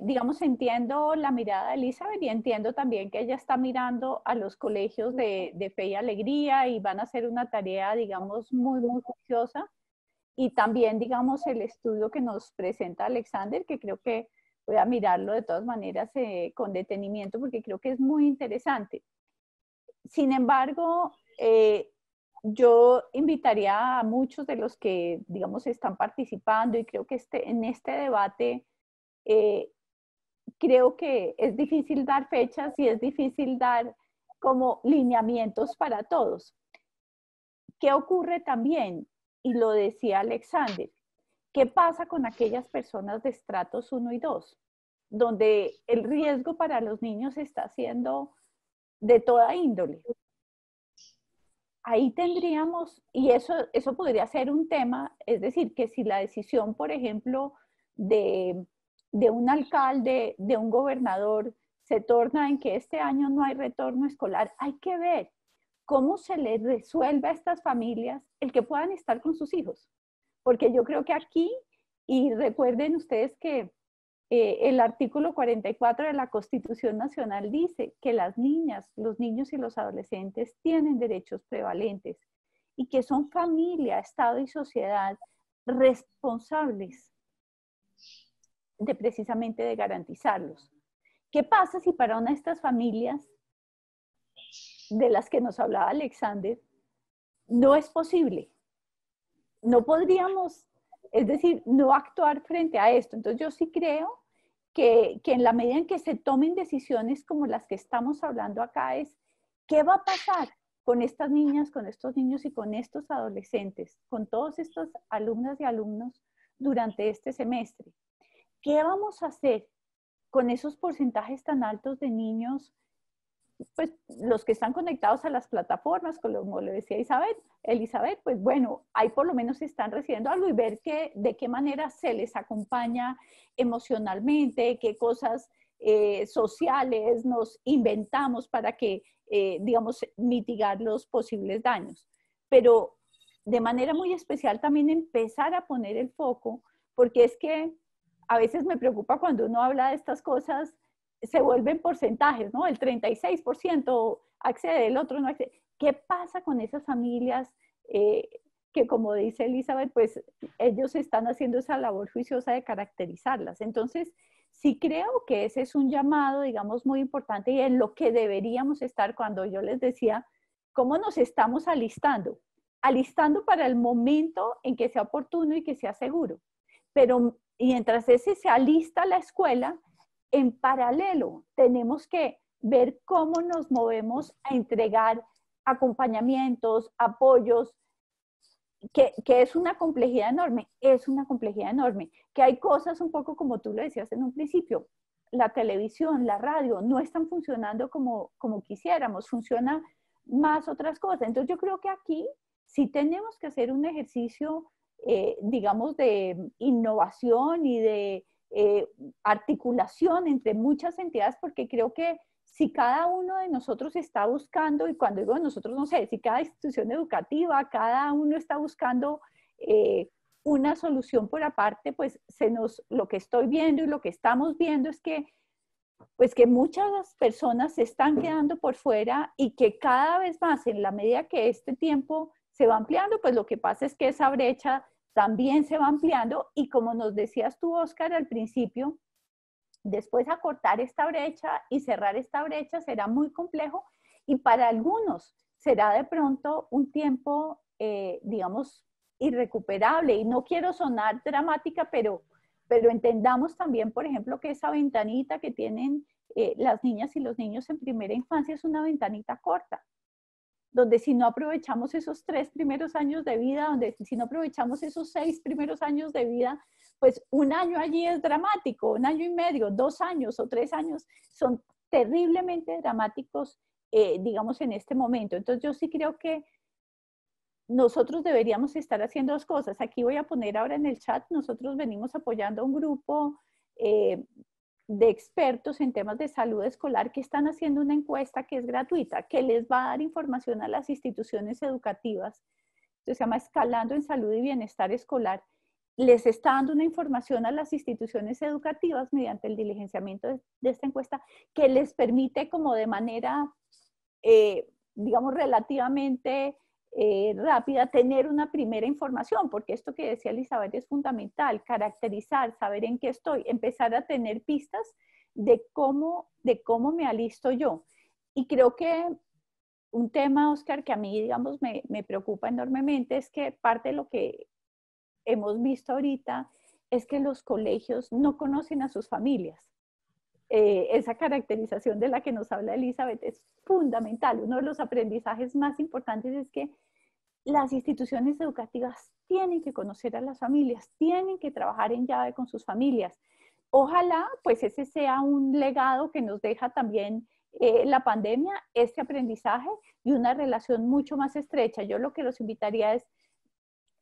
digamos, entiendo la mirada de Elizabeth y entiendo también que ella está mirando a los colegios de Fe y Alegría y van a hacer una tarea, digamos, muy, muy juiciosa. Y también, digamos, el estudio que nos presenta Alexander, que creo que voy a mirarlo de todas maneras con detenimiento porque creo que es muy interesante. Sin embargo, yo invitaría a muchos de los que, digamos, están participando y creo que en este debate, creo que es difícil dar fechas y es difícil dar como lineamientos para todos. ¿Qué ocurre también? Y lo decía Alexander, ¿qué pasa con aquellas personas de estratos 1 y 2? Donde el riesgo para los niños está siendo de toda índole. Ahí tendríamos, y eso podría ser un tema, es decir, que si la decisión, por ejemplo, de un alcalde, de un gobernador, se torna en que este año no hay retorno escolar, hay que ver cómo se les resuelve a estas familias el que puedan estar con sus hijos. Porque yo creo que aquí, y recuerden ustedes que el artículo 44 de la Constitución Nacional dice que las niñas, los niños y los adolescentes tienen derechos prevalentes y que son familia, Estado y sociedad responsables de precisamente de garantizarlos. ¿Qué pasa si para una de estas familias de las que nos hablaba Alexander no es posible? No podríamos, es decir, no actuar frente a esto. Entonces yo sí creo que en la medida en que se tomen decisiones como las que estamos hablando acá es, ¿qué va a pasar con estas niñas, con estos niños y con estos adolescentes, con todos estos alumnas y alumnos durante este semestre? ¿Qué vamos a hacer con esos porcentajes tan altos de niños, pues los que están conectados a las plataformas, como le decía Elizabeth, pues bueno, ahí por lo menos están recibiendo algo y ver de qué manera se les acompaña emocionalmente, qué cosas sociales nos inventamos para que, digamos, mitigar los posibles daños. Pero de manera muy especial también empezar a poner el foco, porque es que a veces me preocupa cuando uno habla de estas cosas, se vuelven porcentajes, ¿no? El 36% accede, el otro no accede. ¿Qué pasa con esas familias que, como dice Elizabeth, pues ellos están haciendo esa labor juiciosa de caracterizarlas? Entonces, sí creo que ese es un llamado, digamos, muy importante y en lo que deberíamos estar cuando yo les decía, ¿cómo nos estamos alistando? Alistando para el momento en que sea oportuno y que sea seguro. Pero mientras ese se alista la escuela, en paralelo tenemos que ver cómo nos movemos a entregar acompañamientos, apoyos, que es una complejidad enorme, que hay cosas un poco como tú lo decías en un principio, la televisión, la radio no están funcionando como quisiéramos, funciona más otras cosas. Entonces yo creo que aquí sí tenemos que hacer un ejercicio, digamos, de innovación y de articulación entre muchas entidades, porque creo que si cada uno de nosotros está buscando, y cuando digo nosotros, no sé, si cada institución educativa, cada uno está buscando una solución por aparte, pues lo que estoy viendo y lo que estamos viendo es que, pues que muchas personas se están quedando por fuera y que cada vez más, en la medida que este tiempo se va ampliando, pues lo que pasa es que esa brecha también se va ampliando y como nos decías tú, Oscar, al principio, después acortar esta brecha y cerrar esta brecha será muy complejo y para algunos será de pronto un tiempo, digamos, irrecuperable. Y no quiero sonar dramática, pero entendamos también, por ejemplo, que esa ventanita que tienen las niñas y los niños en primera infancia es una ventanita corta, donde si no aprovechamos esos 3 primeros años de vida, donde si no aprovechamos esos 6 primeros años de vida, pues un año allí es dramático, 1 año y medio, 2 años o 3 años son terriblemente dramáticos, digamos, en este momento. Entonces yo sí creo que nosotros deberíamos estar haciendo 2 cosas. Aquí voy a poner ahora en el chat, nosotros venimos apoyando a un grupo de expertos en temas de salud escolar que están haciendo una encuesta que es gratuita, que les va a dar información a las instituciones educativas. Entonces se llama Escalando en Salud y Bienestar Escolar. Les está dando una información a las instituciones educativas mediante el diligenciamiento de esta encuesta que les permite como de manera, digamos, relativamente rápida tener una primera información, porque esto que decía Elizabeth es fundamental, caracterizar, saber en qué estoy, empezar a tener pistas de cómo me alisto yo. Y creo que un tema, Oscar, que a mí, digamos, me preocupa enormemente es que parte de lo que hemos visto ahorita es que los colegios no conocen a sus familias. Esa caracterización de la que nos habla Elizabeth es fundamental. Uno de los aprendizajes más importantes es que las instituciones educativas tienen que conocer a las familias, tienen que trabajar en llave con sus familias. Ojalá, pues ese sea un legado que nos deja también la pandemia, este aprendizaje y una relación mucho más estrecha. Yo lo que los invitaría es,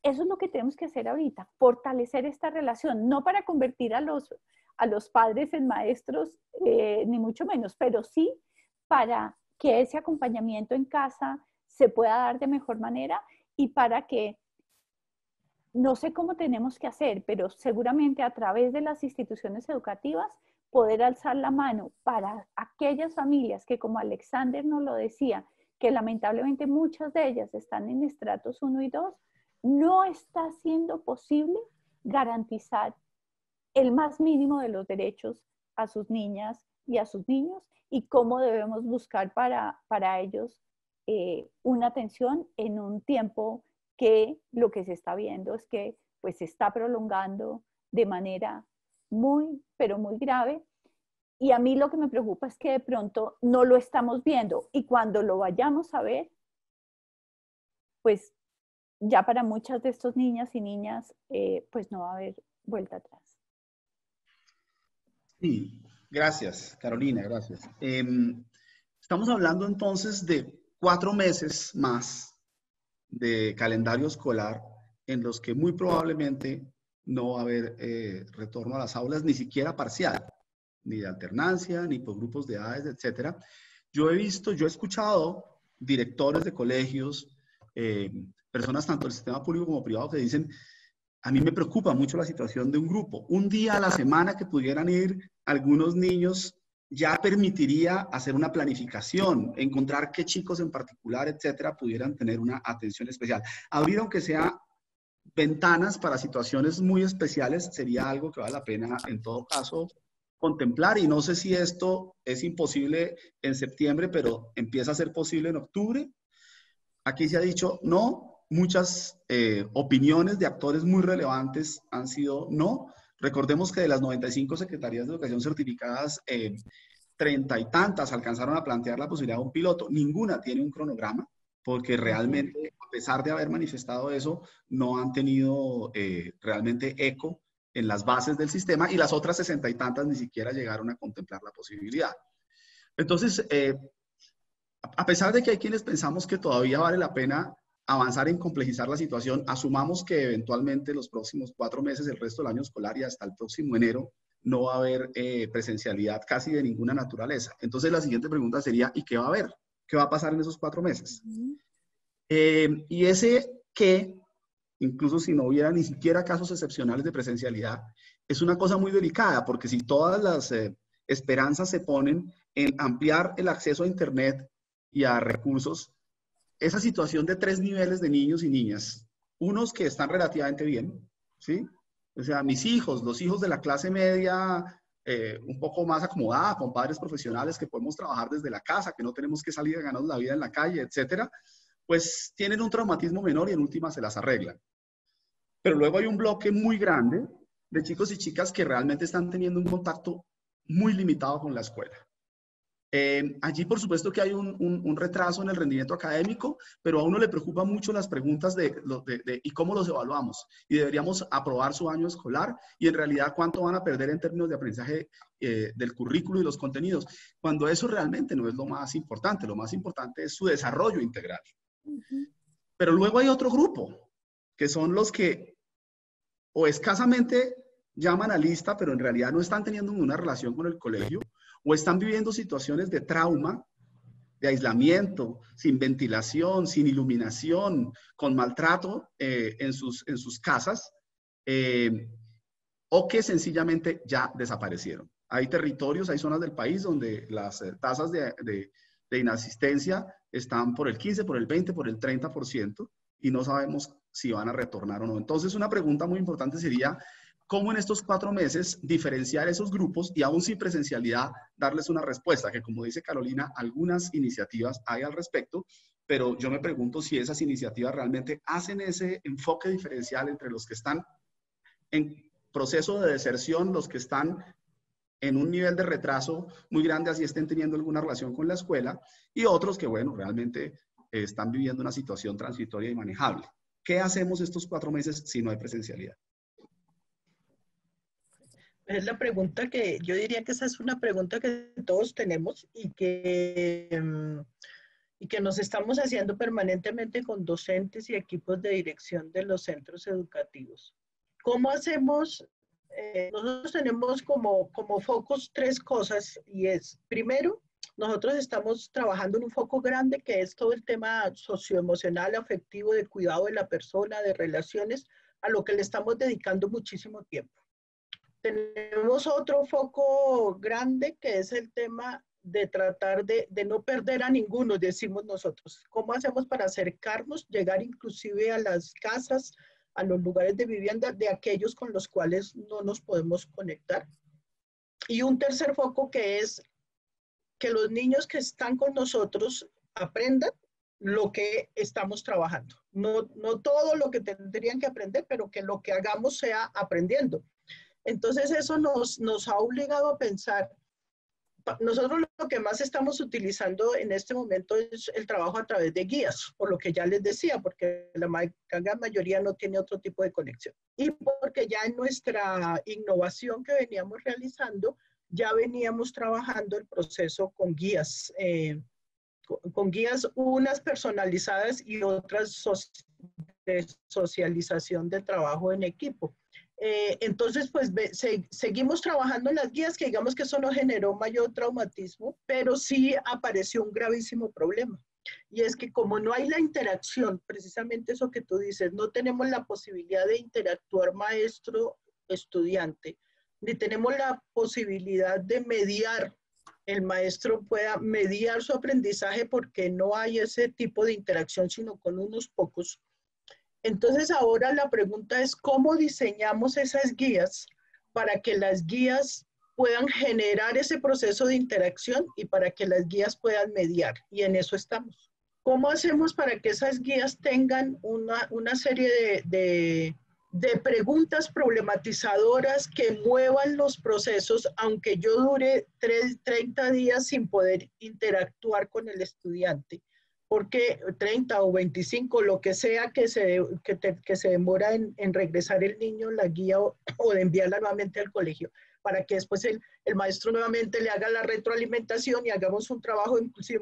eso es lo que tenemos que hacer ahorita, fortalecer esta relación, no para convertir a los padres en maestros, ni mucho menos, pero sí para que ese acompañamiento en casa se pueda dar de mejor manera y para que, no sé cómo tenemos que hacer, pero seguramente a través de las instituciones educativas, poder alzar la mano para aquellas familias que, como Alexander nos lo decía, que lamentablemente muchas de ellas están en estratos 1 y 2, no está siendo posible garantizar el más mínimo de los derechos a sus niñas y a sus niños y cómo debemos buscar para ellos una atención en un tiempo que lo que se está viendo es que pues se está prolongando de manera muy, pero muy grave. Y a mí lo que me preocupa es que de pronto no lo estamos viendo y cuando lo vayamos a ver, pues ya para muchas de estas niñas y niñas, pues no va a haber vuelta atrás. Sí, gracias, Carolina, gracias. Estamos hablando entonces de 4 meses más de calendario escolar en los que muy probablemente no va a haber retorno a las aulas, ni siquiera parcial, ni de alternancia, ni por grupos de edades, etcétera. Yo he escuchado directores de colegios, personas tanto del sistema público como privado que dicen, a mí me preocupa mucho la situación de un grupo. Un día a la semana que pudieran ir algunos niños ya permitiría hacer una planificación, encontrar qué chicos en particular, etcétera, pudieran tener una atención especial. Abrir, aunque sea ventanas para situaciones muy especiales, sería algo que vale la pena, en todo caso, contemplar. Y no sé si esto es imposible en septiembre, pero empieza a ser posible en octubre. Aquí se ha dicho no. Muchas opiniones de actores muy relevantes han sido no. Recordemos que de las 95 secretarías de educación certificadas, 30 y tantas alcanzaron a plantear la posibilidad de un piloto. Ninguna tiene un cronograma, porque realmente, a pesar de haber manifestado eso, no han tenido realmente eco en las bases del sistema y las otras 60 y tantas ni siquiera llegaron a contemplar la posibilidad. Entonces, a pesar de que hay quienes pensamos que todavía vale la pena avanzar en complejizar la situación, asumamos que eventualmente los próximos 4 meses, el resto del año escolar y hasta el próximo enero, no va a haber presencialidad casi de ninguna naturaleza. Entonces la siguiente pregunta sería, ¿y qué va a haber? ¿Qué va a pasar en esos 4 meses? Y ese qué, incluso si no hubiera ni siquiera casos excepcionales de presencialidad, es una cosa muy delicada, porque si todas las esperanzas se ponen en ampliar el acceso a Internet y a recursos, esa situación de 3 niveles de niños y niñas, unos que están relativamente bien, ¿sí? O sea, mis hijos, los hijos de la clase media, un poco más acomodada, con padres profesionales que podemos trabajar desde la casa, que no tenemos que salir a ganarnos la vida en la calle, etcétera, pues tienen un traumatismo menor y en última se las arreglan. Pero luego hay un bloque muy grande de chicos y chicas que realmente están teniendo un contacto muy limitado con la escuela. Allí, por supuesto, que hay un retraso en el rendimiento académico, pero a uno le preocupan mucho las preguntas de ¿y cómo los evaluamos? Y deberíamos aprobar su año escolar y en realidad cuánto van a perder en términos de aprendizaje del currículo y los contenidos, cuando eso realmente no es lo más importante. Lo más importante es su desarrollo integral. Pero luego hay otro grupo, que son los que o escasamente llaman a lista, pero en realidad no están teniendo una relación con el colegio, o están viviendo situaciones de trauma, de aislamiento, sin ventilación, sin iluminación, con maltrato en sus casas, o que sencillamente ya desaparecieron. Hay territorios, hay zonas del país donde las tasas de inasistencia están por el 15, por el 20, por el 30%, y no sabemos si van a retornar o no. Entonces, una pregunta muy importante sería, ¿cómo en estos 4 meses diferenciar esos grupos y aún sin presencialidad darles una respuesta? Que como dice Carolina, algunas iniciativas hay al respecto, pero yo me pregunto si esas iniciativas realmente hacen ese enfoque diferencial entre los que están en proceso de deserción, los que están en un nivel de retraso muy grande, así estén teniendo alguna relación con la escuela, y otros que, bueno, realmente están viviendo una situación transitoria y manejable. ¿Qué hacemos estos 4 meses si no hay presencialidad? Es la pregunta que yo diría que esa es una pregunta que todos tenemos y que nos estamos haciendo permanentemente con docentes y equipos de dirección de los centros educativos. ¿Cómo hacemos? Nosotros tenemos como focos 3 cosas y es, primero, Nosotros estamos trabajando en un foco grande que es todo el tema socioemocional, afectivo, de cuidado de la persona, de relaciones, a lo que le estamos dedicando muchísimo tiempo. Tenemos otro foco grande que es el tema de tratar de no perder a ninguno, decimos nosotros. ¿Cómo hacemos para acercarnos, llegar inclusive a las casas, a los lugares de vivienda de aquellos con los cuales no nos podemos conectar? Y un tercer foco que es que los niños que están con nosotros aprendan lo que estamos trabajando. No todo lo que tendrían que aprender, pero que lo que hagamos sea aprendiendo. Entonces eso nos ha obligado a pensar. Nosotros lo que más estamos utilizando en este momento es el trabajo a través de guías, por lo que ya les decía, porque la gran mayoría no tiene otro tipo de conexión. Y porque ya en nuestra innovación que veníamos realizando, ya veníamos trabajando el proceso con guías, unas personalizadas y otras de socialización de trabajo en equipo. Entonces, pues seguimos trabajando en las guías, que digamos que eso no generó mayor traumatismo, pero sí apareció un gravísimo problema. Y es que como no hay la interacción, precisamente eso que tú dices, no tenemos la posibilidad de interactuar maestro-estudiante, ni tenemos la posibilidad de mediar, el maestro pueda mediar su aprendizaje porque no hay ese tipo de interacción, sino con unos pocos. Entonces ahora la pregunta es cómo diseñamos esas guías para que las guías puedan generar ese proceso de interacción y para que las guías puedan mediar. Y en eso estamos. ¿Cómo hacemos para que esas guías tengan una serie de preguntas problematizadoras que muevan los procesos, aunque yo dure 30 días sin poder interactuar con el estudiante? Porque 30 o 25, lo que sea que se demora en regresar el niño, la guía o de enviarla nuevamente al colegio, para que después el maestro nuevamente le haga la retroalimentación y hagamos un trabajo. Inclusive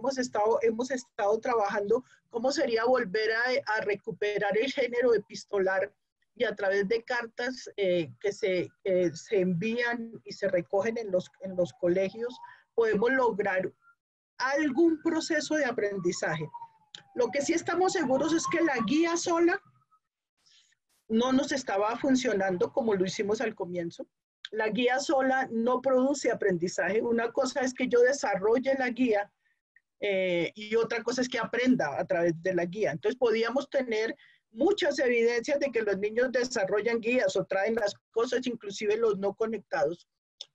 hemos estado trabajando cómo sería volver a recuperar el género epistolar y a través de cartas que se envían y se recogen en los colegios, podemos lograr algún proceso de aprendizaje. Lo que sí estamos seguros es que la guía sola no nos estaba funcionando como lo hicimos al comienzo. La guía sola no produce aprendizaje. Una cosa es que yo desarrolle la guía y otra cosa es que aprenda a través de la guía. Entonces podíamos tener muchas evidencias de que los niños desarrollan guías o traen las cosas, inclusive los no conectados,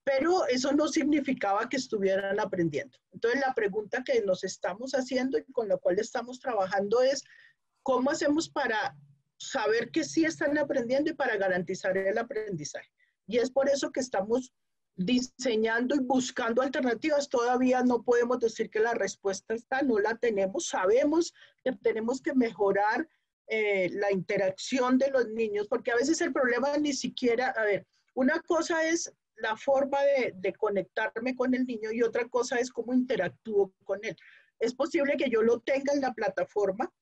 pero eso no significaba que estuvieran aprendiendo. Entonces la pregunta que nos estamos haciendo y con la cual estamos trabajando es ¿cómo hacemos para saber que sí están aprendiendo y para garantizar el aprendizaje? Y es por eso que estamos diseñando y buscando alternativas. Todavía no podemos decir que la respuesta está, no la tenemos. Sabemos que tenemos que mejorar la interacción de los niños, porque a veces el problema ni siquiera, a ver, una cosa es la forma de conectarme con el niño y otra cosa es cómo interactúo con él. Es posible que yo lo tenga en la plataforma,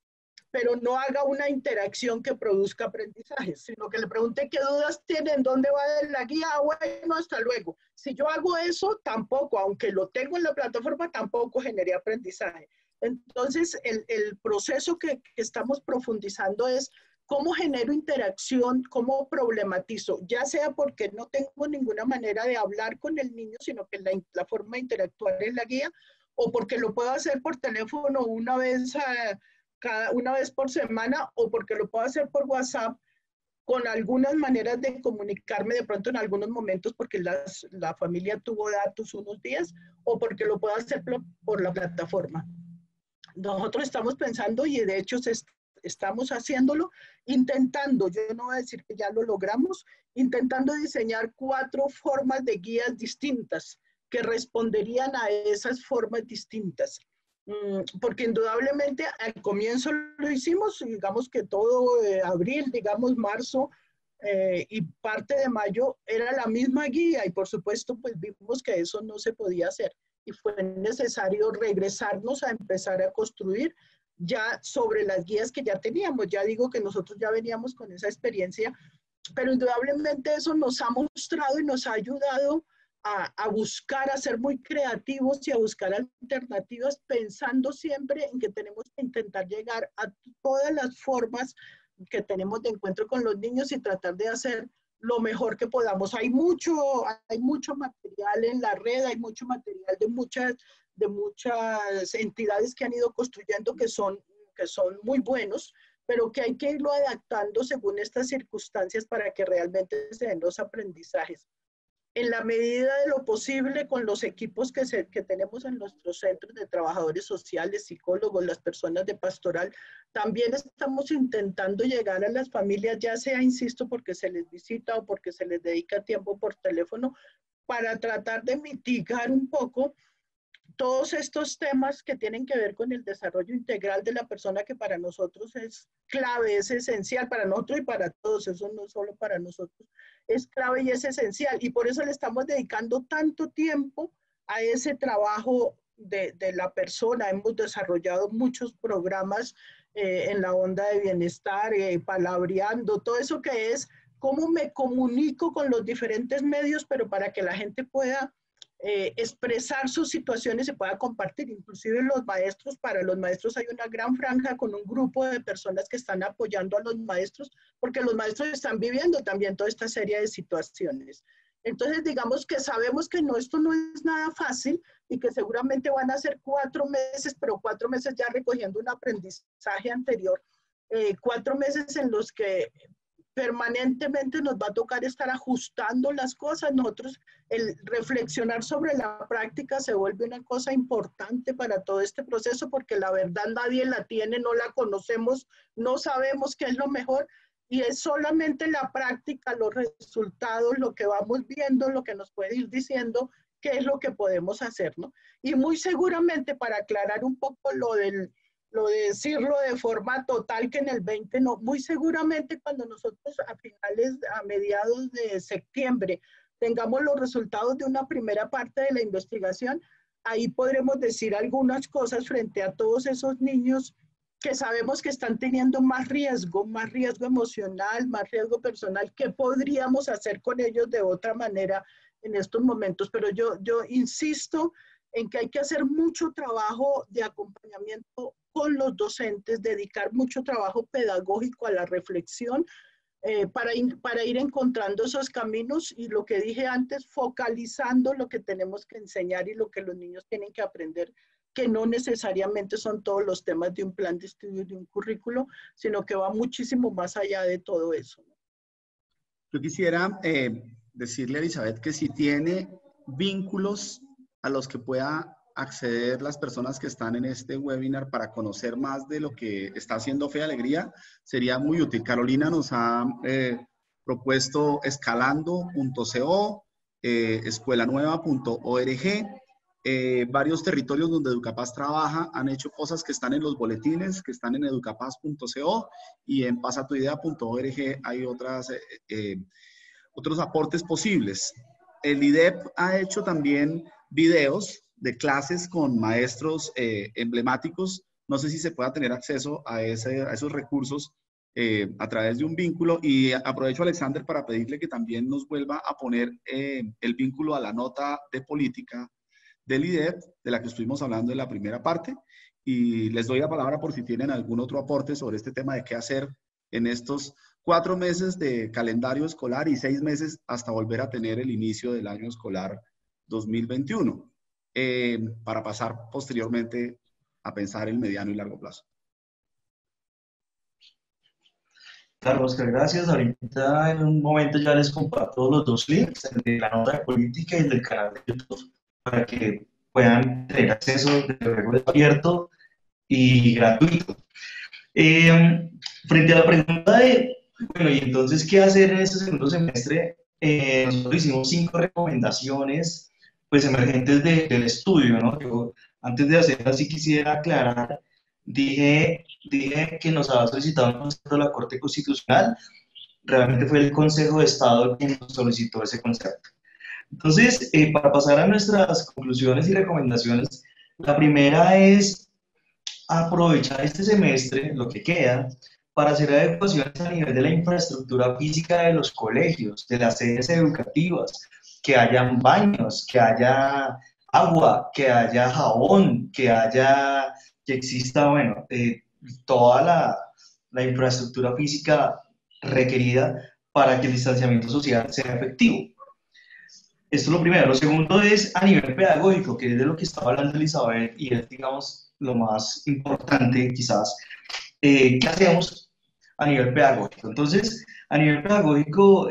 pero no haga una interacción que produzca aprendizaje, sino que le pregunte qué dudas tienen, dónde va la guía, bueno, hasta luego. Si yo hago eso, tampoco, aunque lo tengo en la plataforma, tampoco generé aprendizaje. Entonces, el proceso que estamos profundizando es cómo genero interacción, cómo problematizo, ya sea porque no tengo ninguna manera de hablar con el niño, sino que la forma de interactuar es la guía, o porque lo puedo hacer por teléfono una vez por semana, o porque lo puedo hacer por WhatsApp, con algunas maneras de comunicarme de pronto en algunos momentos porque la familia tuvo datos unos días, o porque lo puedo hacer por la plataforma. Nosotros estamos pensando, y de hecho estamos haciéndolo, intentando, yo no voy a decir que ya lo logramos, intentando diseñar 4 formas de guías distintas que responderían a esas formas distintas. Porque indudablemente al comienzo lo hicimos, digamos que todo abril, digamos marzo y parte de mayo era la misma guía y por supuesto pues vimos que eso no se podía hacer y fue necesario regresarnos a empezar a construir ya sobre las guías que ya teníamos. Ya digo que nosotros ya veníamos con esa experiencia, pero indudablemente eso nos ha mostrado y nos ha ayudado a buscar, a ser muy creativos y a buscar alternativas, pensando siempre en que tenemos que intentar llegar a todas las formas que tenemos de encuentro con los niños y tratar de hacer lo mejor que podamos. Hay mucho material en la red, hay mucho material de muchas entidades que han ido construyendo que son muy buenos, pero que hay que irlo adaptando según estas circunstancias para que realmente se den los aprendizajes. En la medida de lo posible, con los equipos que tenemos en nuestros centros de trabajadores sociales, psicólogos, las personas de pastoral, también estamos intentando llegar a las familias, ya sea, insisto, porque se les visita o porque se les dedica tiempo por teléfono, para tratar de mitigar un poco todos estos temas que tienen que ver con el desarrollo integral de la persona, que para nosotros es clave, es esencial, para nosotros y para todos, eso no solo para nosotros, es clave y es esencial. Y por eso le estamos dedicando tanto tiempo a ese trabajo de la persona. Hemos desarrollado muchos programas en la onda de bienestar, palabreando, todo eso que es cómo me comunico con los diferentes medios, pero para que la gente pueda expresar sus situaciones, se pueda compartir. Inclusive los maestros, para los maestros hay una gran franja con un grupo de personas que están apoyando a los maestros, porque los maestros están viviendo también toda esta serie de situaciones. Entonces, digamos que sabemos que esto no es nada fácil y que seguramente van a ser 4 meses, pero 4 meses ya recogiendo un aprendizaje anterior, 4 meses en los que permanentemente nos va a tocar estar ajustando las cosas. Nosotros, el reflexionar sobre la práctica se vuelve una cosa importante para todo este proceso, porque la verdad nadie la tiene, no la conocemos, no sabemos qué es lo mejor, y es solamente la práctica, los resultados, lo que vamos viendo, lo que nos puede ir diciendo qué es lo que podemos hacer, ¿no? Y muy seguramente, para aclarar un poco lo de decirlo de forma total, que en el 20 no, muy seguramente cuando nosotros a mediados de septiembre tengamos los resultados de una primera parte de la investigación, ahí podremos decir algunas cosas frente a todos esos niños que sabemos que están teniendo más riesgo emocional, más riesgo personal. ¿Qué podríamos hacer con ellos de otra manera en estos momentos? Pero yo insisto en que hay que hacer mucho trabajo de acompañamiento con los docentes, dedicar mucho trabajo pedagógico a la reflexión para ir encontrando esos caminos, y lo que dije antes, focalizando lo que tenemos que enseñar y lo que los niños tienen que aprender, que no necesariamente son todos los temas de un plan de estudio, de un currículo, sino que va muchísimo más allá de todo eso. Yo quisiera decirle a Elizabeth que si tiene vínculos a los que pueda acceder las personas que están en este webinar para conocer más de lo que está haciendo Fe y Alegría, sería muy útil. Carolina nos ha propuesto escalando.co, escuelanueva.org, varios territorios donde Educapaz trabaja, han hecho cosas que están en los boletines, que están en educapaz.co, y en pasatuidea.org hay otros aportes posibles. El IDEP ha hecho también videos de clases con maestros emblemáticos. No sé si se pueda tener acceso a esos recursos a través de un vínculo, y aprovecho, Alexander, para pedirle que también nos vuelva a poner el vínculo a la nota de política del IDEP, de la que estuvimos hablando en la primera parte, y les doy la palabra por si tienen algún otro aporte sobre este tema de qué hacer en estos 4 meses de calendario escolar y 6 meses hasta volver a tener el inicio del año escolar 2021, para pasar posteriormente a pensar en mediano y largo plazo. Claro, Oscar, gracias. Ahorita en un momento ya les comparto los 2 links, el de la nota de política y el del canal de YouTube, para que puedan tener acceso, de luego es abierto y gratuito. Frente a la pregunta de, bueno, y entonces, ¿qué hacer en este segundo semestre? Nosotros hicimos 5 recomendaciones, pues, emergentes del estudio, ¿no? Yo, antes de hacer así, quisiera aclarar, dije que nos había solicitado un consejo de la Corte Constitucional. Realmente fue el Consejo de Estado quien nos solicitó ese concepto. Entonces, para pasar a nuestras conclusiones y recomendaciones, la primera es aprovechar este semestre, lo que queda, para hacer adecuaciones a nivel de la infraestructura física de los colegios, de las sedes educativas. que hayan baños, que haya agua, que haya jabón, que exista, bueno, toda la infraestructura física requerida para que el distanciamiento social sea efectivo. Esto es lo primero. Lo segundo es a nivel pedagógico, que es de lo que estaba hablando Elizabeth, y es, digamos, lo más importante quizás. ¿Qué hacemos a nivel pedagógico? Entonces, a nivel pedagógico,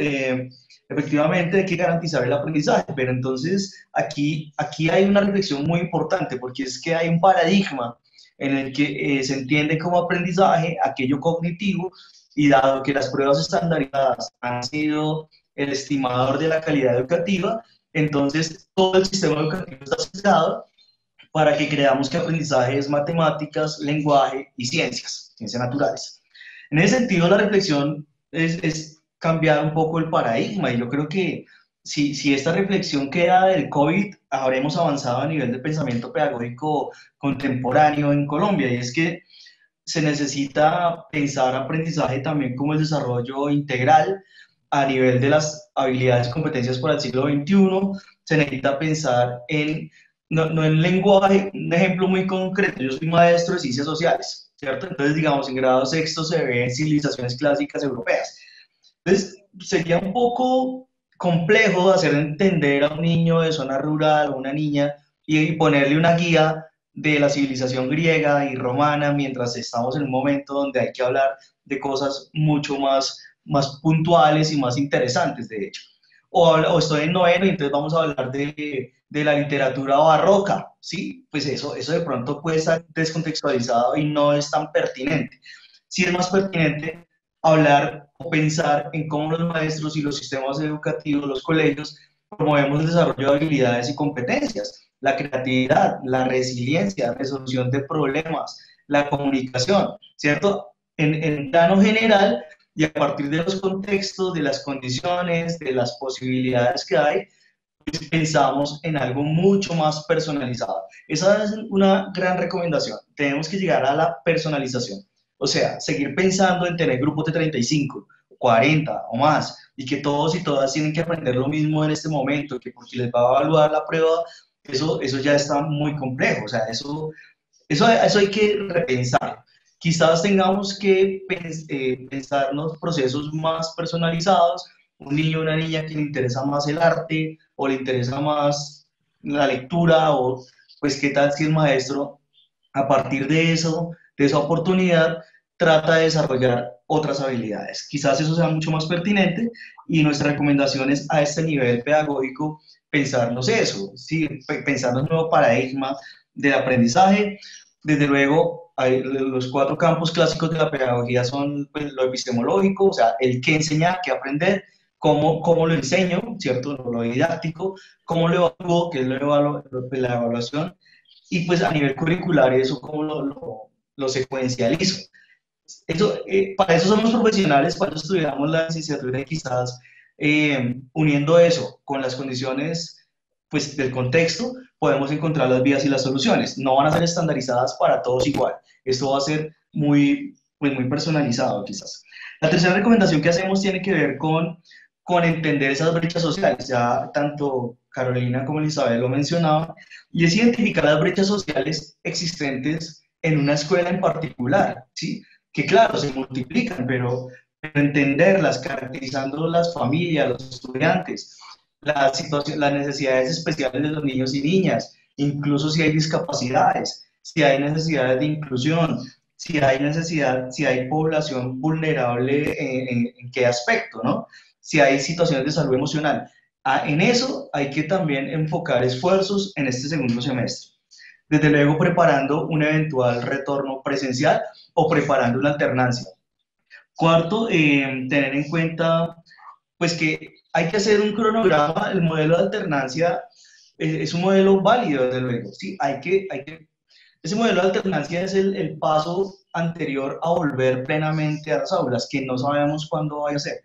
efectivamente hay que garantizar el aprendizaje, pero entonces aquí hay una reflexión muy importante, porque es que hay un paradigma en el que se entiende como aprendizaje aquello cognitivo, y dado que las pruebas estandarizadas han sido el estimador de la calidad educativa, entonces todo el sistema educativo está sesgado para que creamos que aprendizaje es matemáticas, lenguaje y ciencias naturales. En ese sentido, la reflexión es cambiar un poco el paradigma, y yo creo que si esta reflexión queda del COVID, habremos avanzado a nivel de pensamiento pedagógico contemporáneo en Colombia, y es que se necesita pensar aprendizaje también como el desarrollo integral a nivel de las habilidades y competencias para el siglo XXI. Se necesita pensar no en lenguaje. Un ejemplo muy concreto: yo soy maestro de ciencias sociales, ¿cierto? Entonces, digamos, en grado sexto se ven civilizaciones clásicas europeas. Entonces, sería un poco complejo hacer entender a un niño de zona rural o una niña y ponerle una guía de la civilización griega y romana, mientras estamos en un momento donde hay que hablar de cosas mucho más puntuales y más interesantes, de hecho. O estoy en noveno y entonces vamos a hablar de la literatura barroca, ¿sí? Pues eso de pronto puede estar descontextualizado y no es tan pertinente. Sí es más pertinente hablar o pensar en cómo los maestros y los sistemas educativos, los colegios, promovemos el desarrollo de habilidades y competencias, la creatividad, la resiliencia, la resolución de problemas, la comunicación, ¿cierto? En plano general, y a partir de los contextos, de las condiciones, de las posibilidades que hay, pues pensamos en algo mucho más personalizado. Esa es una gran recomendación. Tenemos que llegar a la personalización. O sea, seguir pensando en tener grupos de 35, 40 o más, y que todos y todas tienen que aprender lo mismo en este momento, que porque les va a evaluar la prueba, eso ya está muy complejo. O sea, eso hay que repensar. Quizás tengamos que pensarnos procesos más personalizados. Un niño o una niña que le interesa más el arte o le interesa más la lectura, o pues qué tal si el maestro, a partir de eso, de esa oportunidad, trata de desarrollar otras habilidades. Quizás eso sea mucho más pertinente, y nuestra recomendación es a este nivel pedagógico pensarnos eso, ¿sí? Pensarnos un nuevo paradigma del aprendizaje. Desde luego, los 4 campos clásicos de la pedagogía son, pues, lo epistemológico, o sea, el qué enseñar, qué aprender, cómo lo enseño, ¿cierto? Lo didáctico, cómo lo evalúo, que es la evaluación, y pues a nivel curricular eso cómo lo secuencializo. Para eso somos profesionales, para eso estudiamos la licenciatura, y quizás uniendo eso con las condiciones, pues, del contexto, podemos encontrar las vías y las soluciones. No van a ser estandarizadas para todos igual. Esto va a ser muy personalizado quizás. La tercera recomendación que hacemos tiene que ver con entender esas brechas sociales. Ya tanto Carolina como Elizabeth lo mencionaban, y es identificar las brechas sociales existentes en una escuela en particular, ¿sí? Que claro, se multiplican, pero entenderlas, caracterizando las familias, los estudiantes, las necesidades especiales de los niños y niñas, incluso si hay discapacidades, si hay necesidades de inclusión, si hay población vulnerable en qué aspecto, ¿no? Si hay situaciones de salud emocional. En eso hay que también enfocar esfuerzos en este segundo semestre. Desde luego preparando un eventual retorno presencial o preparando una alternancia. Cuarto, tener en cuenta pues que hay que hacer un cronograma. El modelo de alternancia es un modelo válido, desde luego, ¿sí? Ese modelo de alternancia es el paso anterior a volver plenamente a las aulas, que no sabemos cuándo vaya a ser.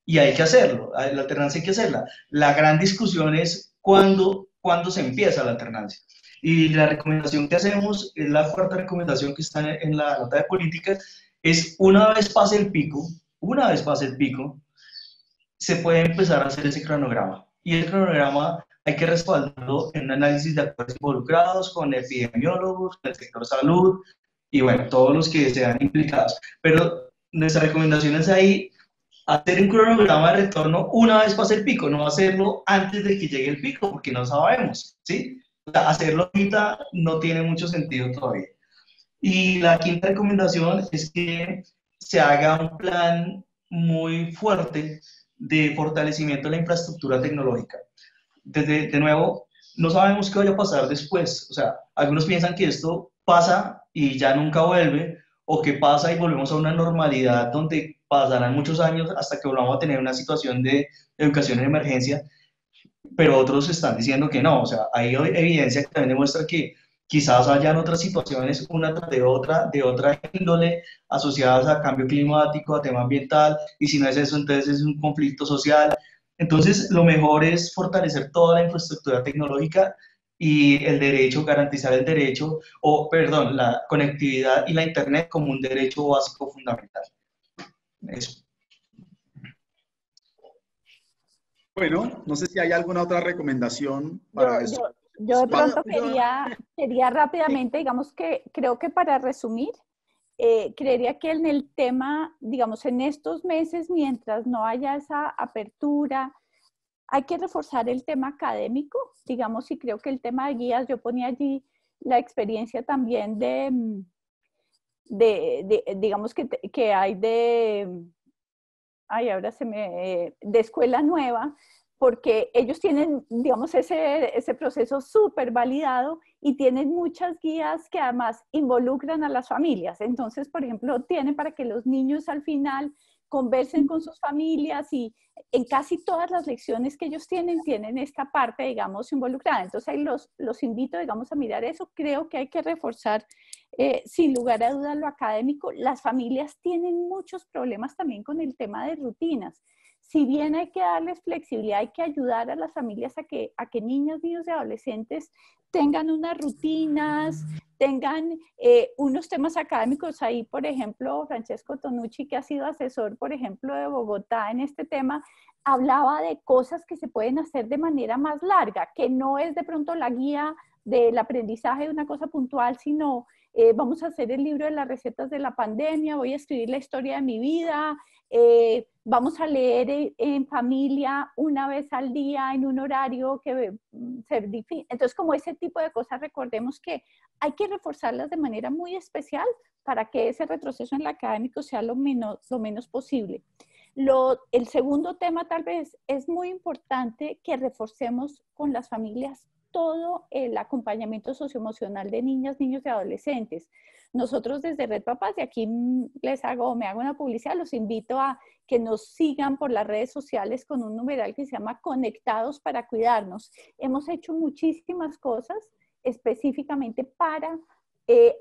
Y hay que hacerlo, la alternancia hay que hacerla. La gran discusión es cuándo se empieza la alternancia. Y la recomendación que hacemos, es la cuarta recomendación que está en la nota de política, es una vez pase el pico, se puede empezar a hacer ese cronograma. y el cronograma hay que respaldarlo en un análisis de actores involucrados, con epidemiólogos, con el sector salud y bueno, todos los que sean implicados. Pero nuestra recomendación es ahí hacer un cronograma de retorno una vez pase el pico, no hacerlo antes de que llegue el pico, porque no sabemos, ¿sí? O sea, hacerlo ahorita no tiene mucho sentido todavía. Y la quinta recomendación es que se haga un plan muy fuerte de fortalecimiento de la infraestructura tecnológica. De nuevo, no sabemos qué vaya a pasar después. O sea, algunos piensan que esto pasa y ya nunca vuelve, o que pasa y volvemos a una normalidad donde pasarán muchos años hasta que volvamos a tener una situación de educación en emergencia, pero otros están diciendo que no. O sea, hay evidencia que también demuestra que quizás hayan otras situaciones, una tras de otra índole, asociadas a cambio climático, a tema ambiental, y si no es eso, entonces es un conflicto social. Entonces, lo mejor es fortalecer toda la infraestructura tecnológica y el derecho, garantizar el derecho, o perdón, la conectividad y la Internet como un derecho básico fundamental. Eso. Bueno, no sé si hay alguna otra recomendación para eso. Yo de pronto quería rápidamente, digamos que creo que para resumir, creería que en el tema, digamos, en estos meses, mientras no haya esa apertura, hay que reforzar el tema académico, digamos, y creo que el tema de guías, yo ponía allí la experiencia también digamos, que hay ahora de escuela nueva, porque ellos tienen, digamos, ese proceso súper validado y tienen muchas guías que además involucran a las familias. Entonces, por ejemplo, tienen para que los niños al final conversen con sus familias y en casi todas las lecciones que ellos tienen esta parte, digamos, involucrada. Entonces, ahí los invito, digamos, a mirar eso. Creo que hay que reforzar, sin lugar a dudas, lo académico. Las familias tienen muchos problemas también con el tema de rutinas. Si bien hay que darles flexibilidad, hay que ayudar a las familias a que niños, niños y adolescentes tengan unas rutinas, tengan unos temas académicos. Ahí, por ejemplo, Francesco Tonucci, que ha sido asesor, por ejemplo, de Bogotá en este tema, hablaba de cosas que se pueden hacer de manera más larga, que no es de pronto la guía del aprendizaje de una cosa puntual, sino vamos a hacer el libro de las recetas de la pandemia, voy a escribir la historia de mi vida, vamos a leer en familia una vez al día en un horario que se define. Entonces, como ese tipo de cosas, recordemos que hay que reforzarlas de manera muy especial para que ese retroceso en el académico sea lo menos posible. El segundo tema tal vez es muy importante que reforcemos con las familias todo el acompañamiento socioemocional de niñas, niños y adolescentes. Nosotros desde Red Papás, y aquí me hago una publicidad, los invito a que nos sigan por las redes sociales con un numeral que se llama Conectados para Cuidarnos. Hemos hecho muchísimas cosas específicamente para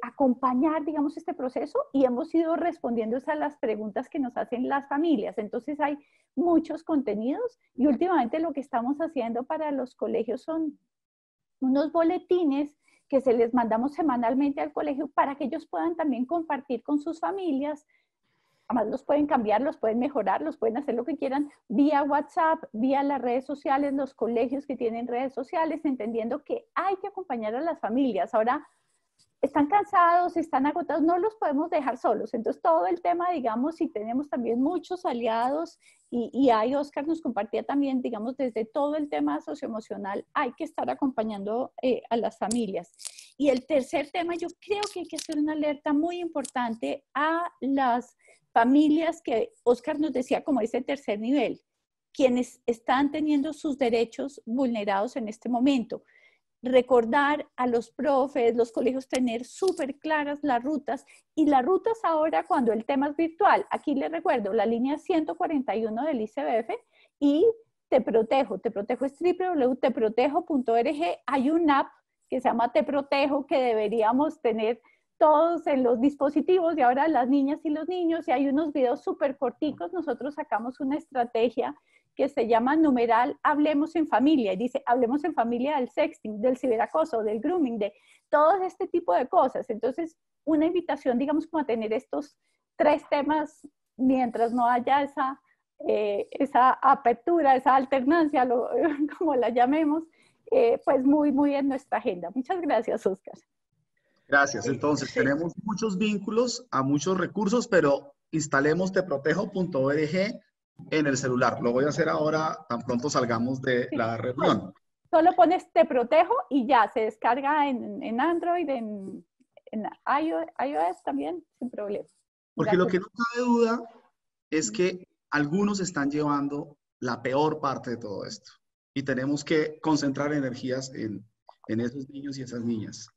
acompañar, digamos, este proceso y hemos ido respondiendo a las preguntas que nos hacen las familias. Entonces hay muchos contenidos y últimamente lo que estamos haciendo para los colegios son unos boletines que se les mandamos semanalmente al colegio para que ellos puedan también compartir con sus familias. Además los pueden cambiar, los pueden mejorar, los pueden hacer lo que quieran vía WhatsApp, vía las redes sociales, los colegios que tienen redes sociales, entendiendo que hay que acompañar a las familias. Ahora están cansados, están agotados, no los podemos dejar solos. Entonces todo el tema, digamos, y tenemos también muchos aliados y ahí Oscar nos compartía también, digamos, desde todo el tema socioemocional, hay que estar acompañando a las familias. Y el tercer tema, yo creo que hay que hacer una alerta muy importante a las familias que Oscar nos decía como ese tercer nivel, quienes están teniendo sus derechos vulnerados en este momento. Recordar a los profes, los colegios, tener súper claras las rutas y las rutas ahora cuando el tema es virtual. Aquí les recuerdo la línea 141 del ICBF y Te Protejo es www.teprotejo.org. Hay una app que se llama Te Protejo que deberíamos tener todos en los dispositivos y ahora las niñas y los niños, y hay unos videos súper corticos. Nosotros sacamos una estrategia que se llama numeral Hablemos en Familia, y dice Hablemos en Familia del sexting, del ciberacoso, del grooming, de todo este tipo de cosas. Entonces, una invitación, digamos, como a tener estos tres temas mientras no haya esa apertura, esa alternancia, como la llamemos, pues muy en nuestra agenda. Muchas gracias, Óscar. Gracias. Entonces, Sí. tenemos muchos vínculos a muchos recursos, pero instalemos teprotejo.org en el celular. Lo voy a hacer ahora, tan pronto salgamos de la reunión. Solo pones Te Protejo y ya, se descarga en Android, en iOS también, sin problema. Porque lo que no cabe duda es que algunos están llevando la peor parte de todo esto. Y tenemos que concentrar energías en esos niños y esas niñas.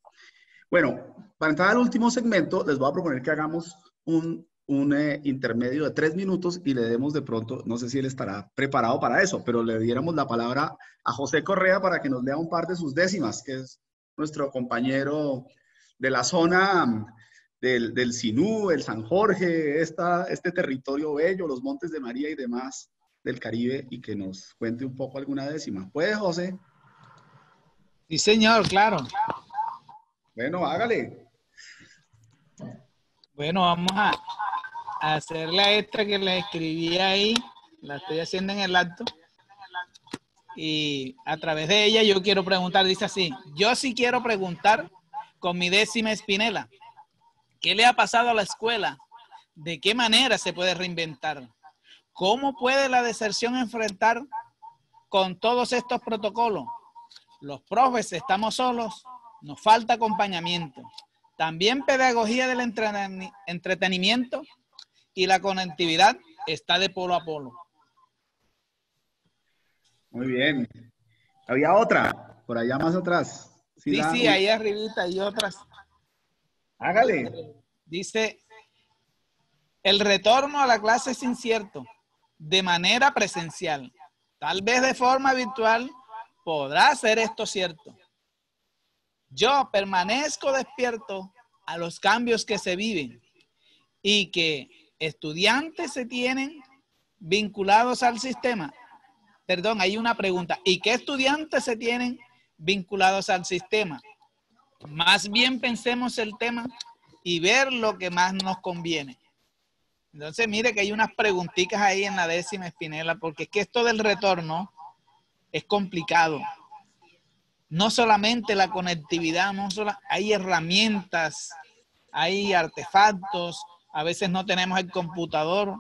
Bueno, para entrar al último segmento, les voy a proponer que hagamos un intermedio de 3 minutos y le demos de pronto, no sé si él estará preparado para eso, pero le diéramos la palabra a José Correa para que nos lea un par de sus décimas, que es nuestro compañero de la zona del Sinú, el San Jorge, este territorio bello, los Montes de María y demás del Caribe, y que nos cuente un poco alguna décima. ¿Puede, José? Sí, señor, claro. Bueno, hágale. Bueno, vamos a hacer la extra que le escribí ahí. La estoy haciendo en el acto. Y a través de ella yo quiero preguntar, dice así: yo sí quiero preguntar con mi décima Spinella, ¿qué le ha pasado a la escuela? ¿De qué manera se puede reinventar? ¿Cómo puede la deserción enfrentar con todos estos protocolos? Los profes estamos solos, nos falta acompañamiento. También pedagogía del entretenimiento y la conectividad está de polo a polo. Muy bien. Había otra, por allá más atrás. Sí, ahí arribita hay otras. Hágale. Dice, el retorno a la clase es incierto, de manera presencial. Tal vez de forma virtual podrá ser esto cierto. Yo permanezco despierto a los cambios que se viven y que estudiantes se tienen vinculados al sistema. Perdón, hay una pregunta. ¿Y qué estudiantes se tienen vinculados al sistema? Más bien pensemos el tema y ver lo que más nos conviene. Entonces, mire que hay unas preguntitas ahí en la décima Spinella, porque es que esto del retorno es complicado. No solamente la conectividad, hay herramientas, hay artefactos, a veces no tenemos el computador.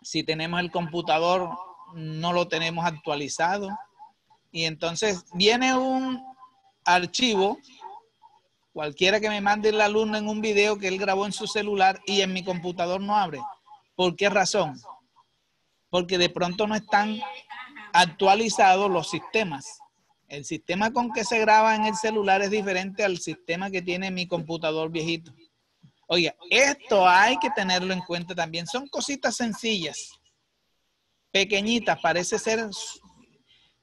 Si tenemos el computador, no lo tenemos actualizado. Y entonces viene un archivo, cualquiera que me mande el alumno en un video que él grabó en su celular y en mi computador no abre. ¿Por qué razón? Porque de pronto no están actualizados los sistemas. El sistema con que se graba en el celular es diferente al sistema que tiene mi computador viejito. Oiga, esto hay que tenerlo en cuenta también. Son cositas sencillas, pequeñitas, parece ser,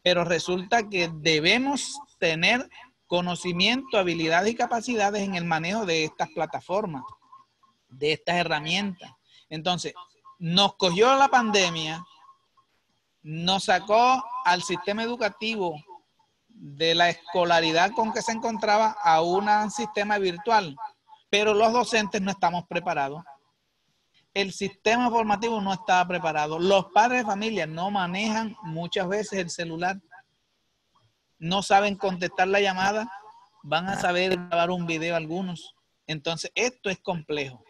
pero resulta que debemos tener conocimiento, habilidades y capacidades en el manejo de estas plataformas, de estas herramientas. Entonces, nos cogió la pandemia, nos sacó al sistema educativo de la escolaridad con que se encontraba a un sistema virtual, pero los docentes no estamos preparados. El sistema formativo no estaba preparado. Los padres de familia no manejan muchas veces el celular. No saben contestar la llamada. Van a saber grabar un video algunos. Entonces, esto es complejo.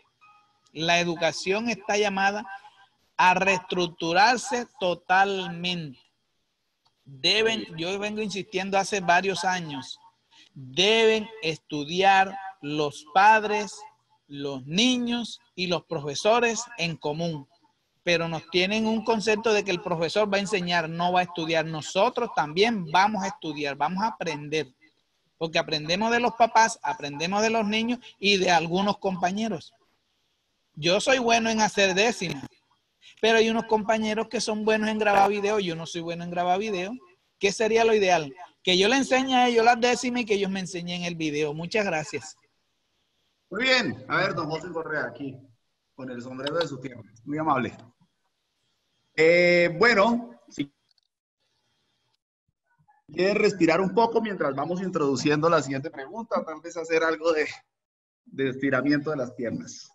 La educación está llamada a reestructurarse totalmente. Yo vengo insistiendo hace varios años, deben estudiar los padres, los niños y los profesores en común, pero nos tienen un concepto de que el profesor va a enseñar, no va a estudiar. Nosotros también vamos a estudiar, vamos a aprender, porque aprendemos de los papás, aprendemos de los niños y de algunos compañeros. Yo soy bueno en hacer décimas, pero hay unos compañeros que son buenos en grabar video, yo no soy bueno en grabar video. ¿Qué sería lo ideal? Que yo le enseñe a ellos las décimas y que ellos me enseñen el video. Muchas gracias. Muy bien. A ver, don José Correa, aquí, con el sombrero de su tierra. Muy amable. Bueno, si quieren respirar un poco mientras vamos introduciendo la siguiente pregunta, tal vez hacer algo de estiramiento de las piernas.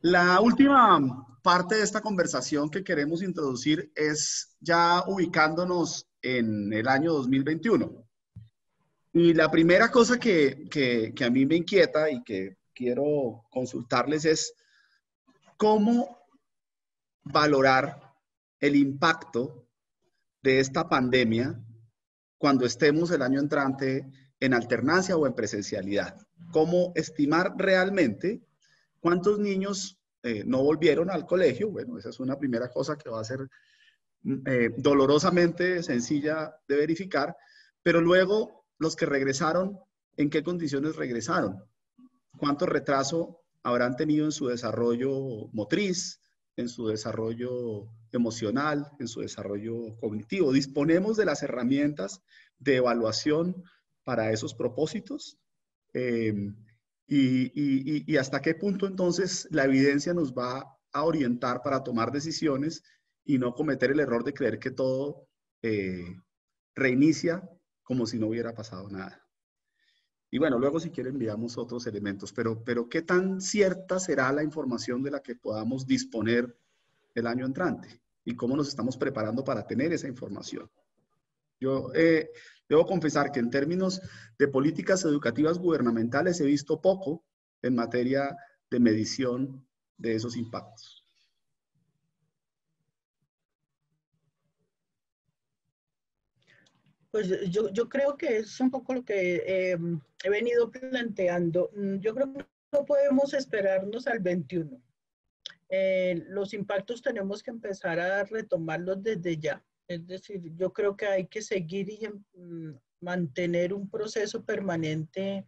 La última parte de esta conversación que queremos introducir es ya ubicándonos en el año 2021. Y la primera cosa que a mí me inquieta y que quiero consultarles es cómo valorar el impacto de esta pandemia cuando estemos el año entrante en alternancia o en presencialidad. Cómo estimar realmente cuántos niños no volvieron al colegio. Bueno, esa es una primera cosa que va a ser dolorosamente sencilla de verificar, pero luego los que regresaron, ¿en qué condiciones regresaron? ¿Cuánto retraso habrán tenido en su desarrollo motriz, en su desarrollo emocional, en su desarrollo cognitivo? ¿Disponemos de las herramientas de evaluación para esos propósitos? Y hasta qué punto entonces la evidencia nos va a orientar para tomar decisiones y no cometer el error de creer que todo reinicia como si no hubiera pasado nada. Y bueno, luego si quieren enviamos otros elementos, pero ¿qué tan cierta será la información de la que podamos disponer el año entrante? ¿Y cómo nos estamos preparando para tener esa información? Yo debo confesar que en términos de políticas educativas gubernamentales he visto poco en materia de medición de esos impactos. Pues yo creo que es un poco lo que he venido planteando. Yo creo que no podemos esperarnos al 21. Los impactos tenemos que empezar a retomarlos desde ya. Es decir, yo creo que hay que seguir y mantener un proceso permanente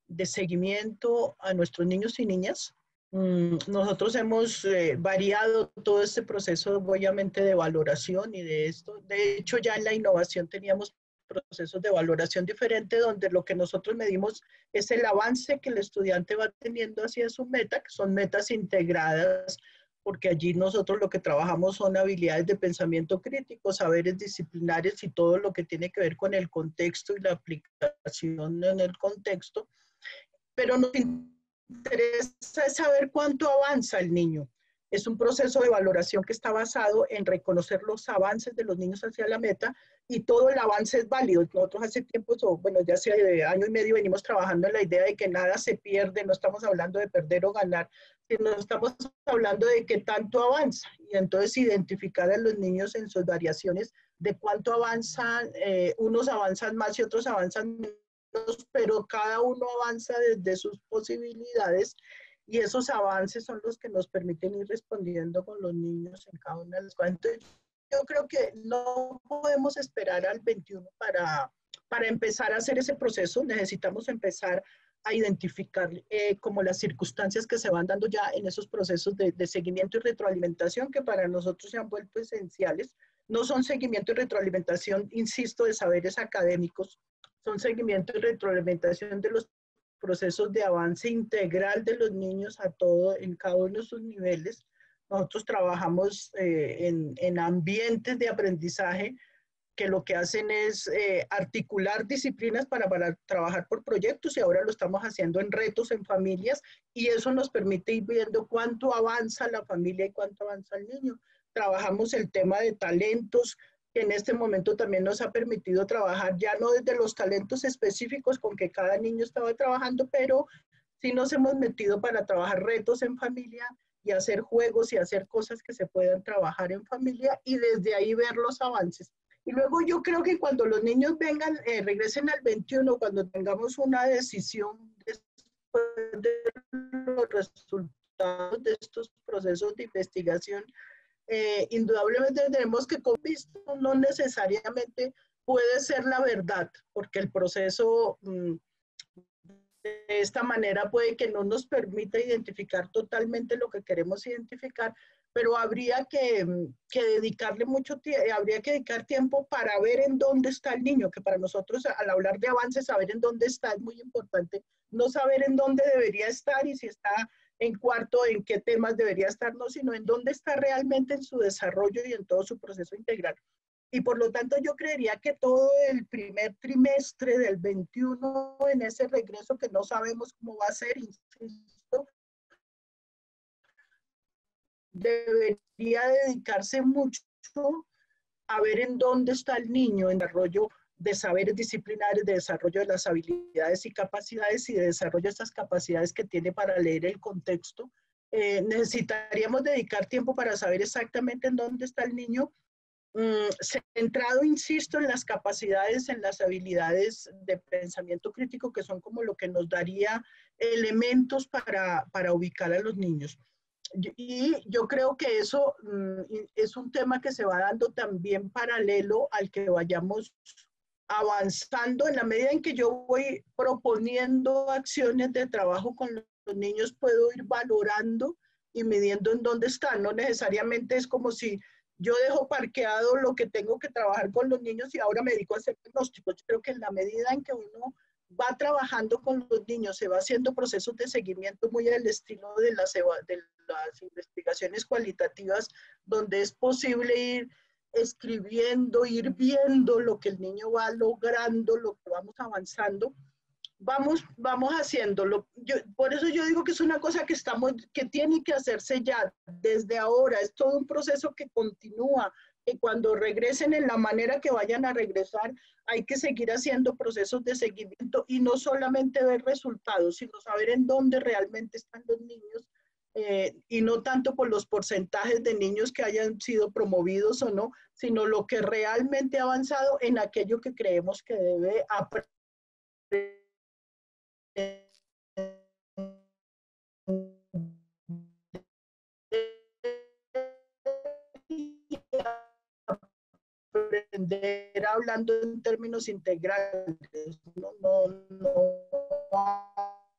de seguimiento a nuestros niños y niñas. Nosotros hemos variado todo este proceso, obviamente, de valoración y de esto. De hecho, ya en la innovación teníamos procesos de valoración diferentes donde lo que nosotros medimos es el avance que el estudiante va teniendo hacia su meta, que son metas integradas, porque allí nosotros lo que trabajamos son habilidades de pensamiento crítico, saberes disciplinares y todo lo que tiene que ver con el contexto y la aplicación en el contexto. Pero nos interesa saber cuánto avanza el niño. Es un proceso de valoración que está basado en reconocer los avances de los niños hacia la meta y todo el avance es válido. Nosotros hace tiempo, bueno, ya hace año y medio venimos trabajando en la idea de que nada se pierde, no estamos hablando de perder o ganar, sino estamos hablando de que tanto avanza. Y entonces identificar a los niños en sus variaciones de cuánto avanzan, unos avanzan más y otros avanzan menos, pero cada uno avanza desde sus posibilidades y esos avances son los que nos permiten ir respondiendo con los niños en cada una de las cosas. Entonces, yo creo que no podemos esperar al 21 para empezar a hacer ese proceso. Necesitamos empezar a identificar como las circunstancias que se van dando ya en esos procesos de seguimiento y retroalimentación que para nosotros se han vuelto esenciales. No son seguimiento y retroalimentación, insisto, de saberes académicos, son seguimiento y retroalimentación de los procesos de avance integral de los niños a todo, en cada uno de sus niveles. Nosotros trabajamos en ambientes de aprendizaje que lo que hacen es articular disciplinas para trabajar por proyectos y ahora lo estamos haciendo en retos en familias y eso nos permite ir viendo cuánto avanza la familia y cuánto avanza el niño. Trabajamos el tema de talentos, que en este momento también nos ha permitido trabajar ya no desde los talentos específicos con que cada niño estaba trabajando, pero sí nos hemos metido para trabajar retos en familia y hacer juegos y hacer cosas que se puedan trabajar en familia y desde ahí ver los avances. Y luego yo creo que cuando los niños vengan, regresen al 21, cuando tengamos una decisión después de los resultados de estos procesos de investigación, indudablemente tenemos que visto no necesariamente puede ser la verdad, porque el proceso de esta manera puede que no nos permita identificar totalmente lo que queremos identificar, pero habría que dedicarle mucho tiempo, habría que dedicar tiempo para ver en dónde está el niño, que para nosotros al hablar de avances, saber en dónde está es muy importante, no saber en dónde debería estar y si está en cuarto, en qué temas debería estar, no, sino en dónde está realmente en su desarrollo y en todo su proceso integral. Y por lo tanto yo creería que todo el primer trimestre del 21 en ese regreso que no sabemos cómo va a ser, insisto, debería dedicarse mucho a ver en dónde está el niño en desarrollo de saberes disciplinares, de desarrollo de las habilidades y capacidades y de desarrollo de estas capacidades que tiene para leer el contexto. Necesitaríamos dedicar tiempo para saber exactamente en dónde está el niño, centrado, insisto, en las capacidades, en las habilidades de pensamiento crítico, que son como lo que nos daría elementos para ubicar a los niños. Y yo creo que eso es un tema que se va dando también paralelo al que vayamos avanzando. En la medida en que yo voy proponiendo acciones de trabajo con los niños, puedo ir valorando y midiendo en dónde están. No necesariamente es como si yo dejo parqueado lo que tengo que trabajar con los niños y ahora me dedico a hacer diagnósticos. Yo creo que en la medida en que uno va trabajando con los niños, se va haciendo procesos de seguimiento muy al estilo de las investigaciones cualitativas, donde es posible ir escribiendo, ir viendo lo que el niño va logrando, lo que vamos avanzando, vamos haciéndolo. Por eso yo digo que es una cosa que tiene que hacerse ya, desde ahora. Es todo un proceso que continúa, que cuando regresen en la manera que vayan a regresar, hay que seguir haciendo procesos de seguimiento y no solamente ver resultados, sino saber en dónde realmente están los niños, y no tanto por los porcentajes de niños que hayan sido promovidos o no, sino lo que realmente ha avanzado en aquello que creemos que debe aprender hablando en términos integrales, no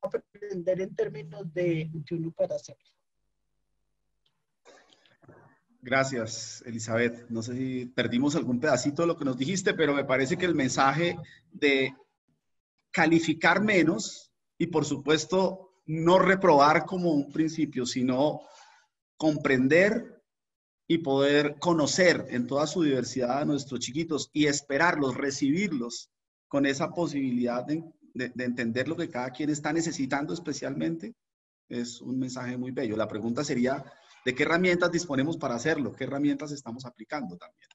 aprender en términos de uno para hacerlo. Gracias, Elizabeth. No sé si perdimos algún pedacito de lo que nos dijiste, pero me parece que el mensaje de calificar menos y, por supuesto, no reprobar como un principio, sino comprender y poder conocer en toda su diversidad a nuestros chiquitos y esperarlos, recibirlos con esa posibilidad de entender lo que cada quien está necesitando especialmente, es un mensaje muy bello. La pregunta sería, ¿de qué herramientas disponemos para hacerlo? ¿Qué herramientas estamos aplicando también?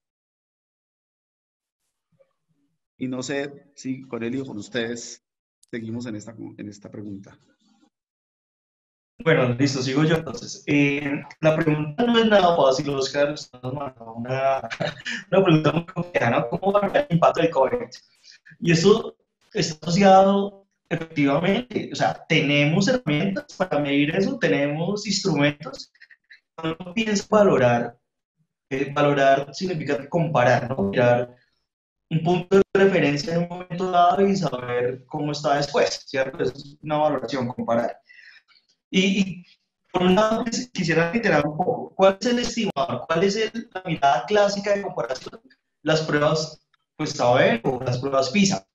Y no sé si con él y con ustedes seguimos en esta pregunta. Bueno, listo, sigo yo entonces. La pregunta no es nada fácil, Oscar. Nos mandó una pregunta muy compleja, ¿no? ¿Cómo va el impacto del COVID? Y eso está asociado efectivamente, o sea, tenemos herramientas para medir eso, tenemos instrumentos. Cuando uno piensa valorar, valorar significa comparar, ¿no? Mirar un punto de referencia en un momento dado y saber cómo está después, ¿cierto? Eso es una valoración, comparar. Y por un lado, quisiera reiterar un poco, ¿cuál es el estimado? ¿Cuál es la mirada clásica de comparación? Las pruebas, pues, SABER o las pruebas PISA.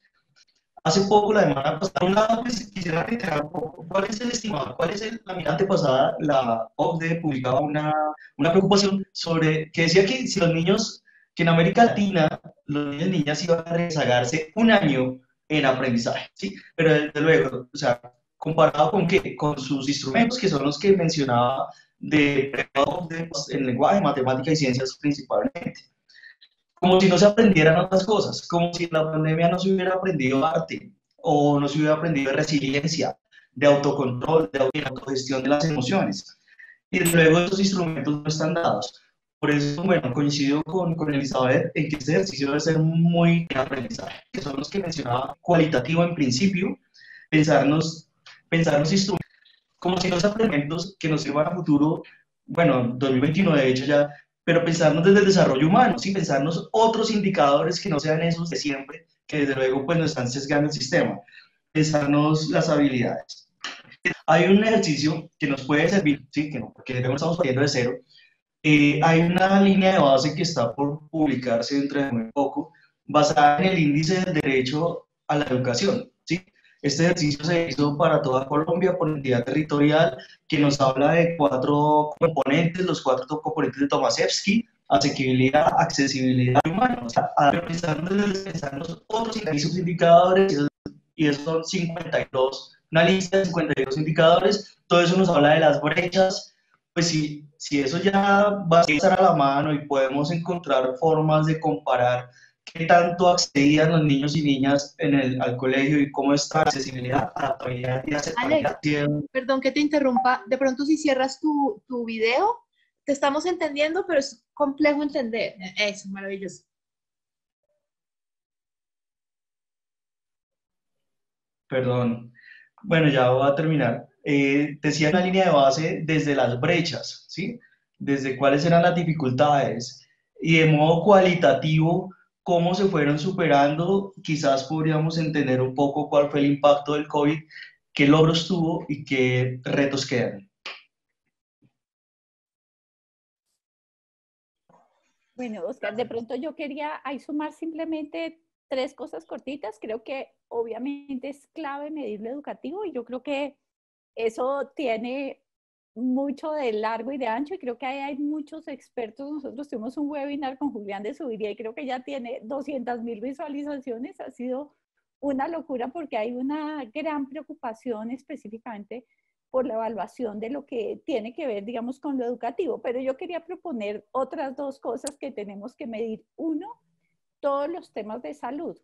Hace poco, la semana pasada, por un lado, pues, quisiera reiterar un poco, ¿cuál es el estimado? ¿Cuál es la mirada antepasada? La OCDE publicaba una preocupación sobre, que decía que si los niños, que en América Latina, los niños y niñas iban a rezagarse un año en aprendizaje, ¿sí? Pero desde luego, o sea, ¿comparado con qué? Con sus instrumentos, que son los que mencionaba en lenguaje, matemática y ciencias principalmente. Como si no se aprendieran otras cosas, como si en la pandemia no se hubiera aprendido arte, o no se hubiera aprendido resiliencia, de autocontrol, de autogestión de las emociones. Y luego esos instrumentos no están dados. Por eso, bueno, coincido con Elizabeth en que este ejercicio debe ser muy de aprendizaje, que son los que mencionaba, cualitativo en principio, pensarnos instrumentos como si los aprendimentos que nos sirvan a futuro, bueno, 2021 de hecho ya, pero pensarnos desde el desarrollo humano, ¿sí? Pensarnos otros indicadores que no sean esos de siempre, que desde luego pues nos están sesgando el sistema, pensarnos las habilidades. Hay un ejercicio que nos puede servir, ¿sí? Que no, porque no estamos partiendo de cero. Hay una línea de base que está por publicarse dentro de muy poco, basada en el índice del derecho a la educación, ¿sí? Este ejercicio se hizo para toda Colombia por entidad territorial, que nos habla de 4 componentes, los 4 componentes de Tomaszewski: asequibilidad, accesibilidad y humano. O sea, pensarnos otros indicadores, y esos son 52, una lista de 52 indicadores. Todo eso nos habla de las brechas pues si eso ya va a estar a la mano y podemos encontrar formas de comparar qué tanto accedían los niños y niñas al colegio y cómo está la accesibilidad, adaptabilidad y aceptabilidad. Perdón que te interrumpa, de pronto si cierras tu video, te estamos entendiendo, pero es complejo entender. Eso, maravilloso. Perdón. Bueno, ya voy a terminar. Decía una línea de base desde las brechas, ¿sí? Desde cuáles eran las dificultades y de modo cualitativo cómo se fueron superando. Quizás podríamos entender un poco cuál fue el impacto del COVID, qué logros tuvo y qué retos quedan. Bueno, Oscar, de pronto yo quería ahí sumar simplemente 3 cosas cortitas. Creo que obviamente es clave medir lo educativo y yo creo que eso tiene mucho de largo y de ancho y creo que ahí hay muchos expertos. Nosotros tuvimos un webinar con Julián de Subiría y creo que ya tiene 200.000 visualizaciones. Ha sido una locura porque hay una gran preocupación específicamente por la evaluación de lo que tiene que ver, digamos, con lo educativo. Pero yo quería proponer otras 2 cosas que tenemos que medir. Uno, todos los temas de salud.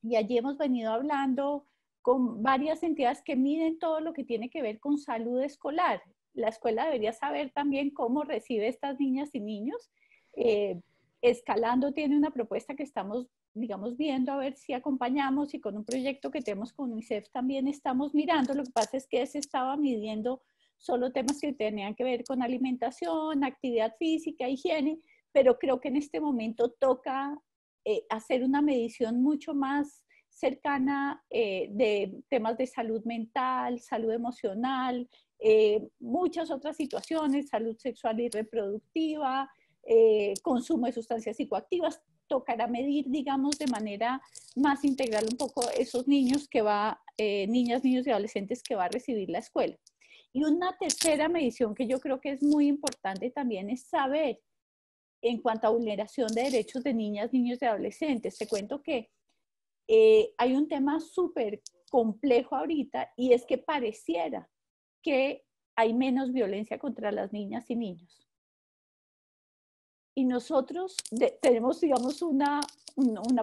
Y allí hemos venido hablando con varias entidades que miden todo lo que tiene que ver con salud escolar. La escuela debería saber también cómo recibe estas niñas y niños. Escalando tiene una propuesta que estamos, digamos, viendo a ver si acompañamos y con un proyecto que tenemos con UNICEF también estamos mirando. Lo que pasa es que se estaba midiendo solo temas que tenían que ver con alimentación, actividad física, higiene, pero creo que en este momento toca hacer una medición mucho más cercana de temas de salud mental, salud emocional, muchas otras situaciones, salud sexual y reproductiva, consumo de sustancias psicoactivas. Tocará medir, digamos, de manera más integral un poco esos niños niñas, niños y adolescentes que va a recibir la escuela. Y una tercera medición que yo creo que es muy importante también es saber en cuanto a vulneración de derechos de niñas, niños y adolescentes. Te cuento que hay un tema súper complejo ahorita y es que pareciera que hay menos violencia contra las niñas y niños. Y nosotros tenemos, digamos, una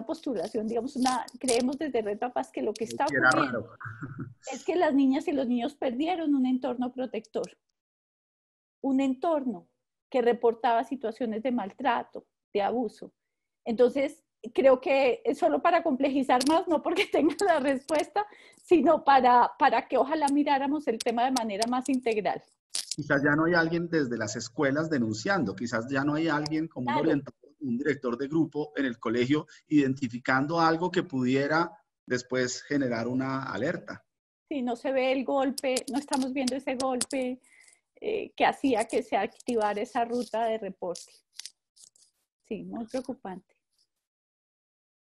postulación, digamos, creemos desde Red Papás que lo que está ocurriendo es que las niñas y los niños perdieron un entorno protector, un entorno que reportaba situaciones de maltrato, de abuso. Entonces, creo que es solo para complejizar más, no porque tenga la respuesta, sino para que ojalá miráramos el tema de manera más integral. Quizás ya no hay alguien desde las escuelas denunciando, quizás ya no hay alguien como un orientador, un director de grupo en el colegio identificando algo que pudiera después generar una alerta. Sí, no se ve el golpe, no estamos viendo ese golpe que hacía que se activara esa ruta de reporte. Sí, muy preocupante.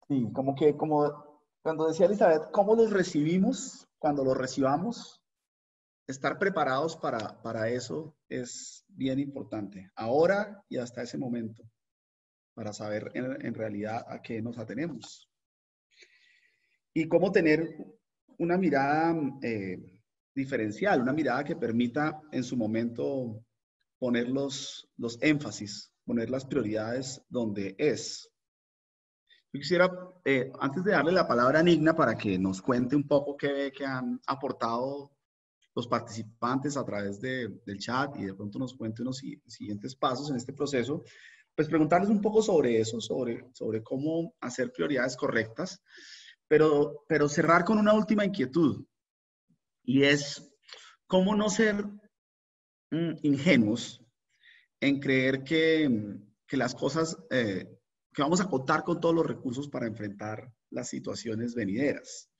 Sí, como cuando decía Elizabeth, ¿cómo los recibimos? Cuando los recibamos, estar preparados para eso es bien importante, ahora y hasta ese momento, para saber en realidad a qué nos atenemos. Y cómo tener una mirada diferencial, una mirada que permita en su momento poner los énfasis, poner las prioridades donde es. Yo quisiera, antes de darle la palabra a Nigna para que nos cuente un poco qué han aportado los participantes a través del chat y de pronto nos cuente unos siguientes pasos en este proceso, pues preguntarles un poco sobre eso, sobre cómo hacer prioridades correctas, pero cerrar con una última inquietud, y es cómo no ser ingenuos en creer que las cosas, que vamos a contar con todos los recursos para enfrentar las situaciones venideras,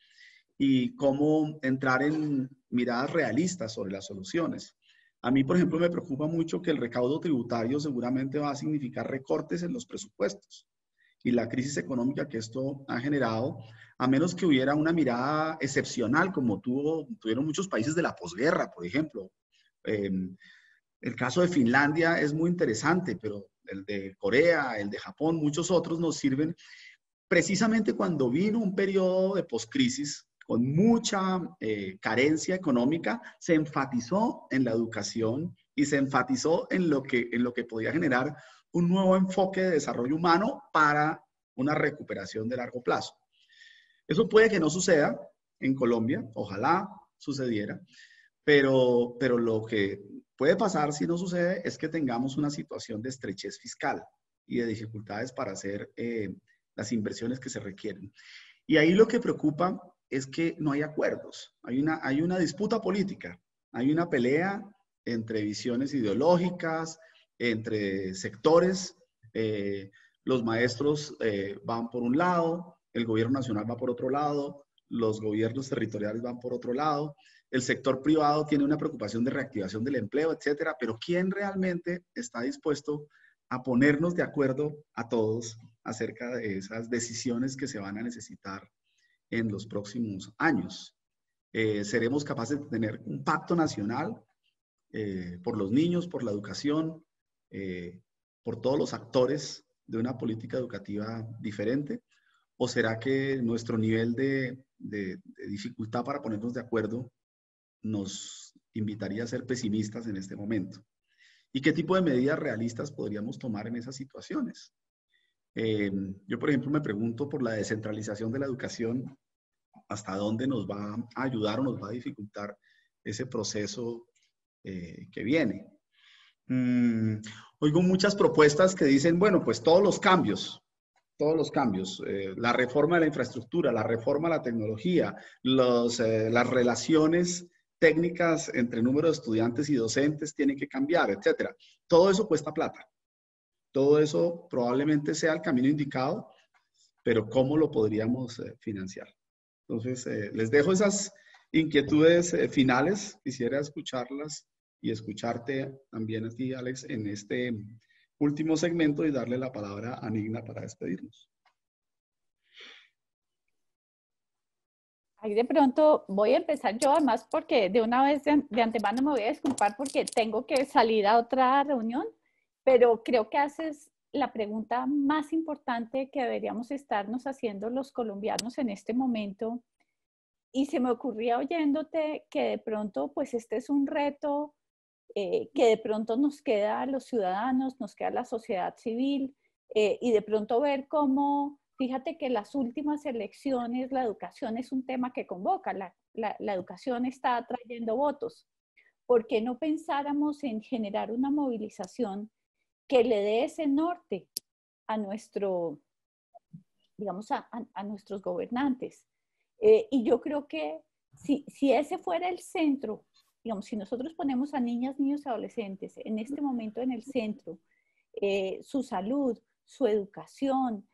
y cómo entrar en miradas realistas sobre las soluciones. A mí, por ejemplo, me preocupa mucho que el recaudo tributario seguramente va a significar recortes en los presupuestos y la crisis económica que esto ha generado, a menos que hubiera una mirada excepcional como tuvieron muchos países de la posguerra, por ejemplo. El caso de Finlandia es muy interesante, pero el de Corea, el de Japón, muchos otros nos sirven precisamente cuando vino un periodo de poscrisis con mucha carencia económica, se enfatizó en la educación y se enfatizó en lo que podía generar un nuevo enfoque de desarrollo humano para una recuperación de largo plazo. Eso puede que no suceda en Colombia, ojalá sucediera, pero lo que puede pasar si no sucede es que tengamos una situación de estrechez fiscal y de dificultades para hacer las inversiones que se requieren. Y ahí lo que preocupa es que no hay acuerdos, hay una disputa política, hay una pelea entre visiones ideológicas, entre sectores. Los maestros van por un lado, el gobierno nacional va por otro lado, los gobiernos territoriales van por otro lado, el sector privado tiene una preocupación de reactivación del empleo, etcétera, pero ¿quién realmente está dispuesto a ponernos de acuerdo a todos acerca de esas decisiones que se van a necesitar en los próximos años? ¿Seremos capaces de tener un pacto nacional por los niños, por la educación, por todos los actores de una política educativa diferente? ¿O será que nuestro nivel de dificultad para ponernos de acuerdo nos invitaría a ser pesimistas en este momento? ¿Y qué tipo de medidas realistas podríamos tomar en esas situaciones? Yo, por ejemplo, me pregunto por la descentralización de la educación, ¿hasta dónde nos va a ayudar o nos va a dificultar ese proceso que viene? Oigo muchas propuestas que dicen, bueno, pues todos los cambios, la reforma de la infraestructura, la reforma de la tecnología, las relaciones técnicas entre número de estudiantes y docentes tienen que cambiar, etcétera. Todo eso cuesta plata. Todo eso probablemente sea el camino indicado, pero ¿cómo lo podríamos financiar? Entonces, les dejo esas inquietudes finales. Quisiera escucharlas y escucharte también a ti, Alex, en este último segmento y darle la palabra a Nigna para despedirnos. Ahí de pronto voy a empezar yo, además porque de una vez de antemano me voy a disculpar porque tengo que salir a otra reunión, pero creo que haces la pregunta más importante que deberíamos estarnos haciendo los colombianos en este momento. Y se me ocurría oyéndote que de pronto, pues este es un reto que de pronto nos queda a los ciudadanos, nos queda a la sociedad civil, y de pronto ver cómo, fíjate que en las últimas elecciones la educación es un tema que convoca, la educación está atrayendo votos. ¿Por qué no pensáramos en generar una movilización que le dé ese norte a nuestro, digamos, a nuestros gobernantes? Y yo creo que si ese fuera el centro, digamos, si nosotros ponemos a niñas, niños y adolescentes en este momento en el centro, su salud, su educación,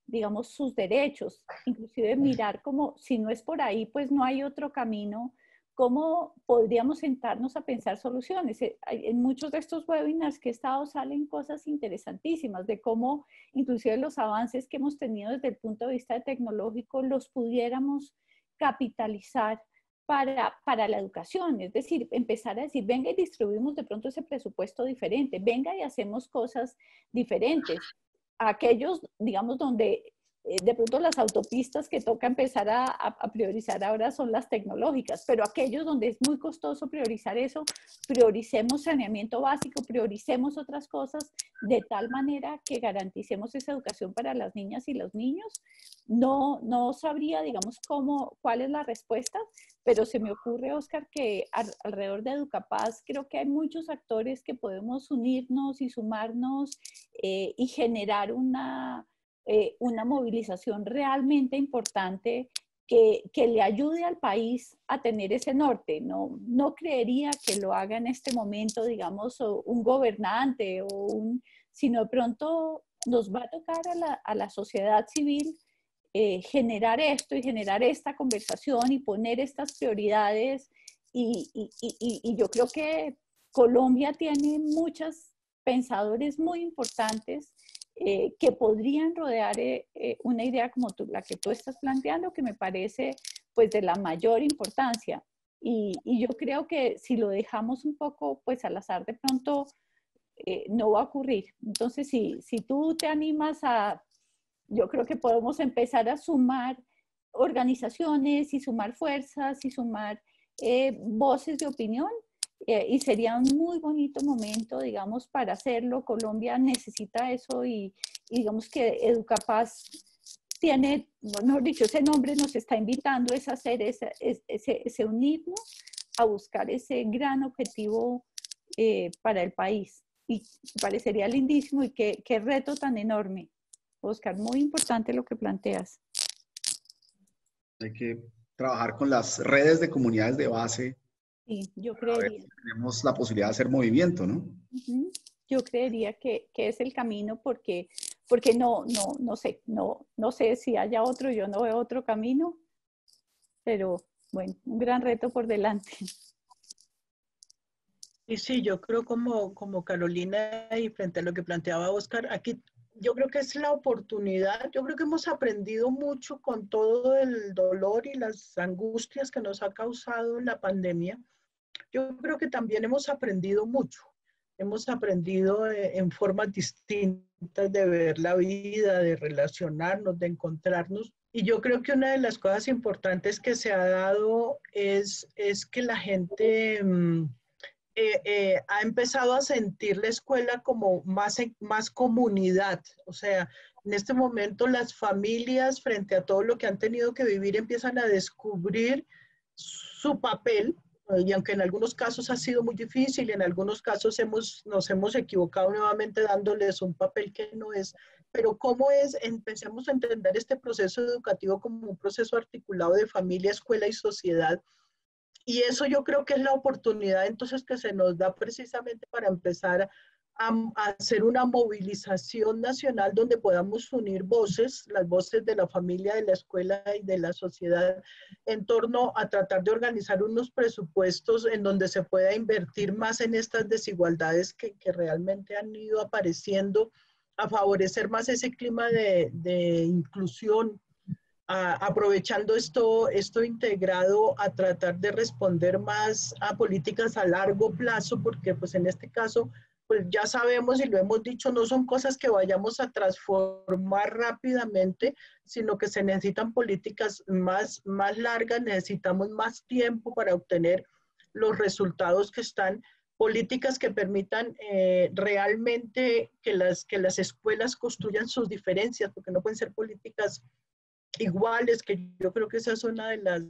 digamos, sus derechos, inclusive mirar como si no es por ahí, pues no hay otro camino, ¿cómo podríamos sentarnos a pensar soluciones? En muchos de estos webinars que he estado salen cosas interesantísimas de cómo inclusive los avances que hemos tenido desde el punto de vista tecnológico los pudiéramos capitalizar para la educación, es decir, empezar a decir, venga y distribuimos de pronto ese presupuesto diferente, venga y hacemos cosas diferentes. Aquellos, digamos, donde de pronto las autopistas que toca empezar a priorizar ahora son las tecnológicas, pero aquellos donde es muy costoso priorizar eso, prioricemos saneamiento básico, prioricemos otras cosas de tal manera que garanticemos esa educación para las niñas y los niños. No sabría, digamos, cuál es la respuesta, pero se me ocurre, Oscar, que alrededor de Educapaz creo que hay muchos actores que podemos unirnos y sumarnos y generar una movilización realmente importante que le ayude al país a tener ese norte. No creería que lo haga en este momento, digamos, un gobernante, sino de pronto nos va a tocar a la sociedad civil generar esto y generar esta conversación y poner estas prioridades. Y yo creo que Colombia tiene muchos pensadores muy importantes que podrían rodear una idea como la que tú estás planteando, que me parece pues de la mayor importancia. Y yo creo que si lo dejamos un poco pues al azar, de pronto no va a ocurrir. Entonces, si tú te animas yo creo que podemos empezar a sumar organizaciones y sumar fuerzas y sumar voces de opinión. Y sería un muy bonito momento, digamos, para hacerlo. Colombia necesita eso y digamos que Educapaz tiene, mejor dicho, ese nombre nos está invitando a hacer ese unirnos a buscar ese gran objetivo para el país. Y parecería lindísimo y qué reto tan enorme. Oscar, muy importante lo que planteas. Hay que trabajar con las redes de comunidades de base. Sí, yo A ver creería. si tenemos la posibilidad de hacer movimiento, ¿no? Yo creería que es el camino porque no sé si haya otro, yo no veo otro camino, pero bueno, un gran reto por delante. Y sí, yo creo como Carolina y frente a lo que planteaba Oscar, aquí yo creo que es la oportunidad, yo creo que hemos aprendido mucho con todo el dolor y las angustias que nos ha causado la pandemia. Yo creo que también hemos aprendido mucho. Hemos aprendido en formas distintas de ver la vida, de relacionarnos, de encontrarnos. Y yo creo que una de las cosas importantes que se ha dado es que la gente ha empezado a sentir la escuela como más comunidad. O sea, en este momento las familias, frente a todo lo que han tenido que vivir, empiezan a descubrir su papel. Y aunque en algunos casos ha sido muy difícil, en algunos casos nos hemos equivocado nuevamente dándoles un papel que no es, pero cómo es, empecemos a entender este proceso educativo como un proceso articulado de familia, escuela y sociedad. Y eso yo creo que es la oportunidad entonces que se nos da precisamente para empezar a hacer una movilización nacional donde podamos unir voces, las voces de la familia, de la escuela y de la sociedad en torno a tratar de organizar unos presupuestos en donde se pueda invertir más en estas desigualdades que realmente han ido apareciendo, a favorecer más ese clima de inclusión, aprovechando esto integrado a tratar de responder más a políticas a largo plazo, porque pues en este caso, pues ya sabemos y lo hemos dicho, no son cosas que vayamos a transformar rápidamente, sino que se necesitan políticas más largas, necesitamos más tiempo para obtener los resultados que están, políticas que permitan realmente que las escuelas construyan sus diferencias, porque no pueden ser políticas iguales, que yo creo que esa es una de las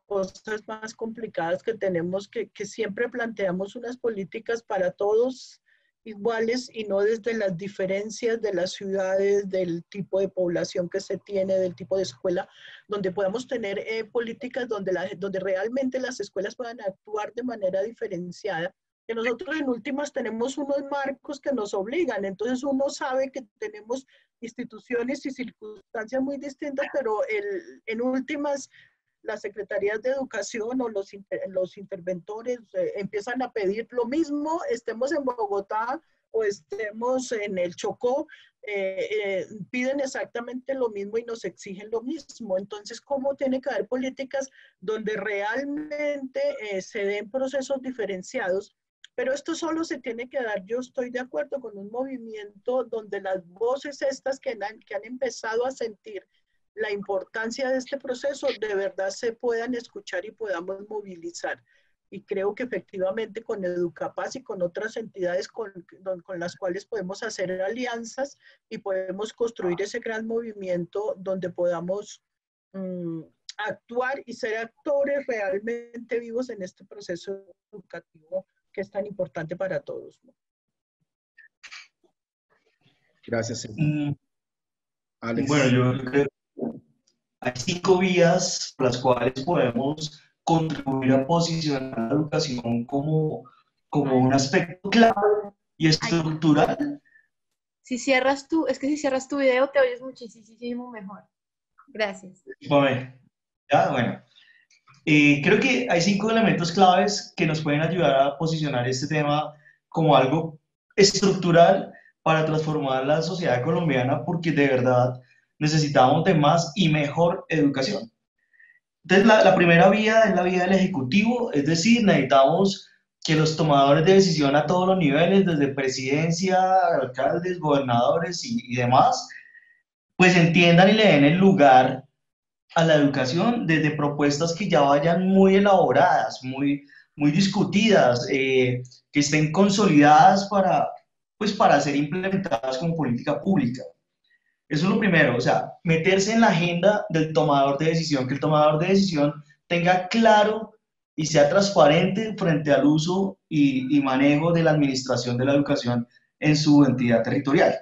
cosas más complicadas que tenemos, que siempre planteamos unas políticas para todos iguales y no desde las diferencias de las ciudades, del tipo de población que se tiene, del tipo de escuela, donde podamos tener políticas donde realmente las escuelas puedan actuar de manera diferenciada, que nosotros en últimas tenemos unos marcos que nos obligan, entonces uno sabe que tenemos instituciones y circunstancias muy distintas, pero en últimas las secretarías de educación o los interventores empiezan a pedir lo mismo, estemos en Bogotá o estemos en el Chocó, piden exactamente lo mismo y nos exigen lo mismo. Entonces, ¿cómo tiene que haber políticas donde realmente se den procesos diferenciados? Pero esto solo se tiene que dar, yo estoy de acuerdo con un movimiento donde las voces estas que han empezado a sentir la importancia de este proceso de verdad se puedan escuchar y podamos movilizar. Y creo que efectivamente con Educapaz y con otras entidades con las cuales podemos hacer alianzas y podemos construir ese gran movimiento donde podamos actuar y ser actores realmente vivos en este proceso educativo que es tan importante para todos, ¿no? Gracias, Alex. Bueno, yo creo que hay 5 vías por las cuales podemos contribuir a posicionar la educación como un aspecto clave y estructural. Si cierras tu video te oyes muchísimo mejor. Gracias. Ya, bueno. Creo que hay 5 elementos claves que nos pueden ayudar a posicionar este tema como algo estructural para transformar la sociedad colombiana, porque de verdad necesitamos de más y mejor educación. Entonces, la primera vía es la vía del Ejecutivo, es decir, necesitamos que los tomadores de decisión a todos los niveles, desde presidencia, alcaldes, gobernadores y demás, pues entiendan y le den el lugar a la educación desde propuestas que ya vayan muy elaboradas, muy discutidas, que estén consolidadas pues, para ser implementadas como política pública. Eso es lo primero, o sea, meterse en la agenda del tomador de decisión, que el tomador de decisión tenga claro y sea transparente frente al uso y manejo de la administración de la educación en su entidad territorial.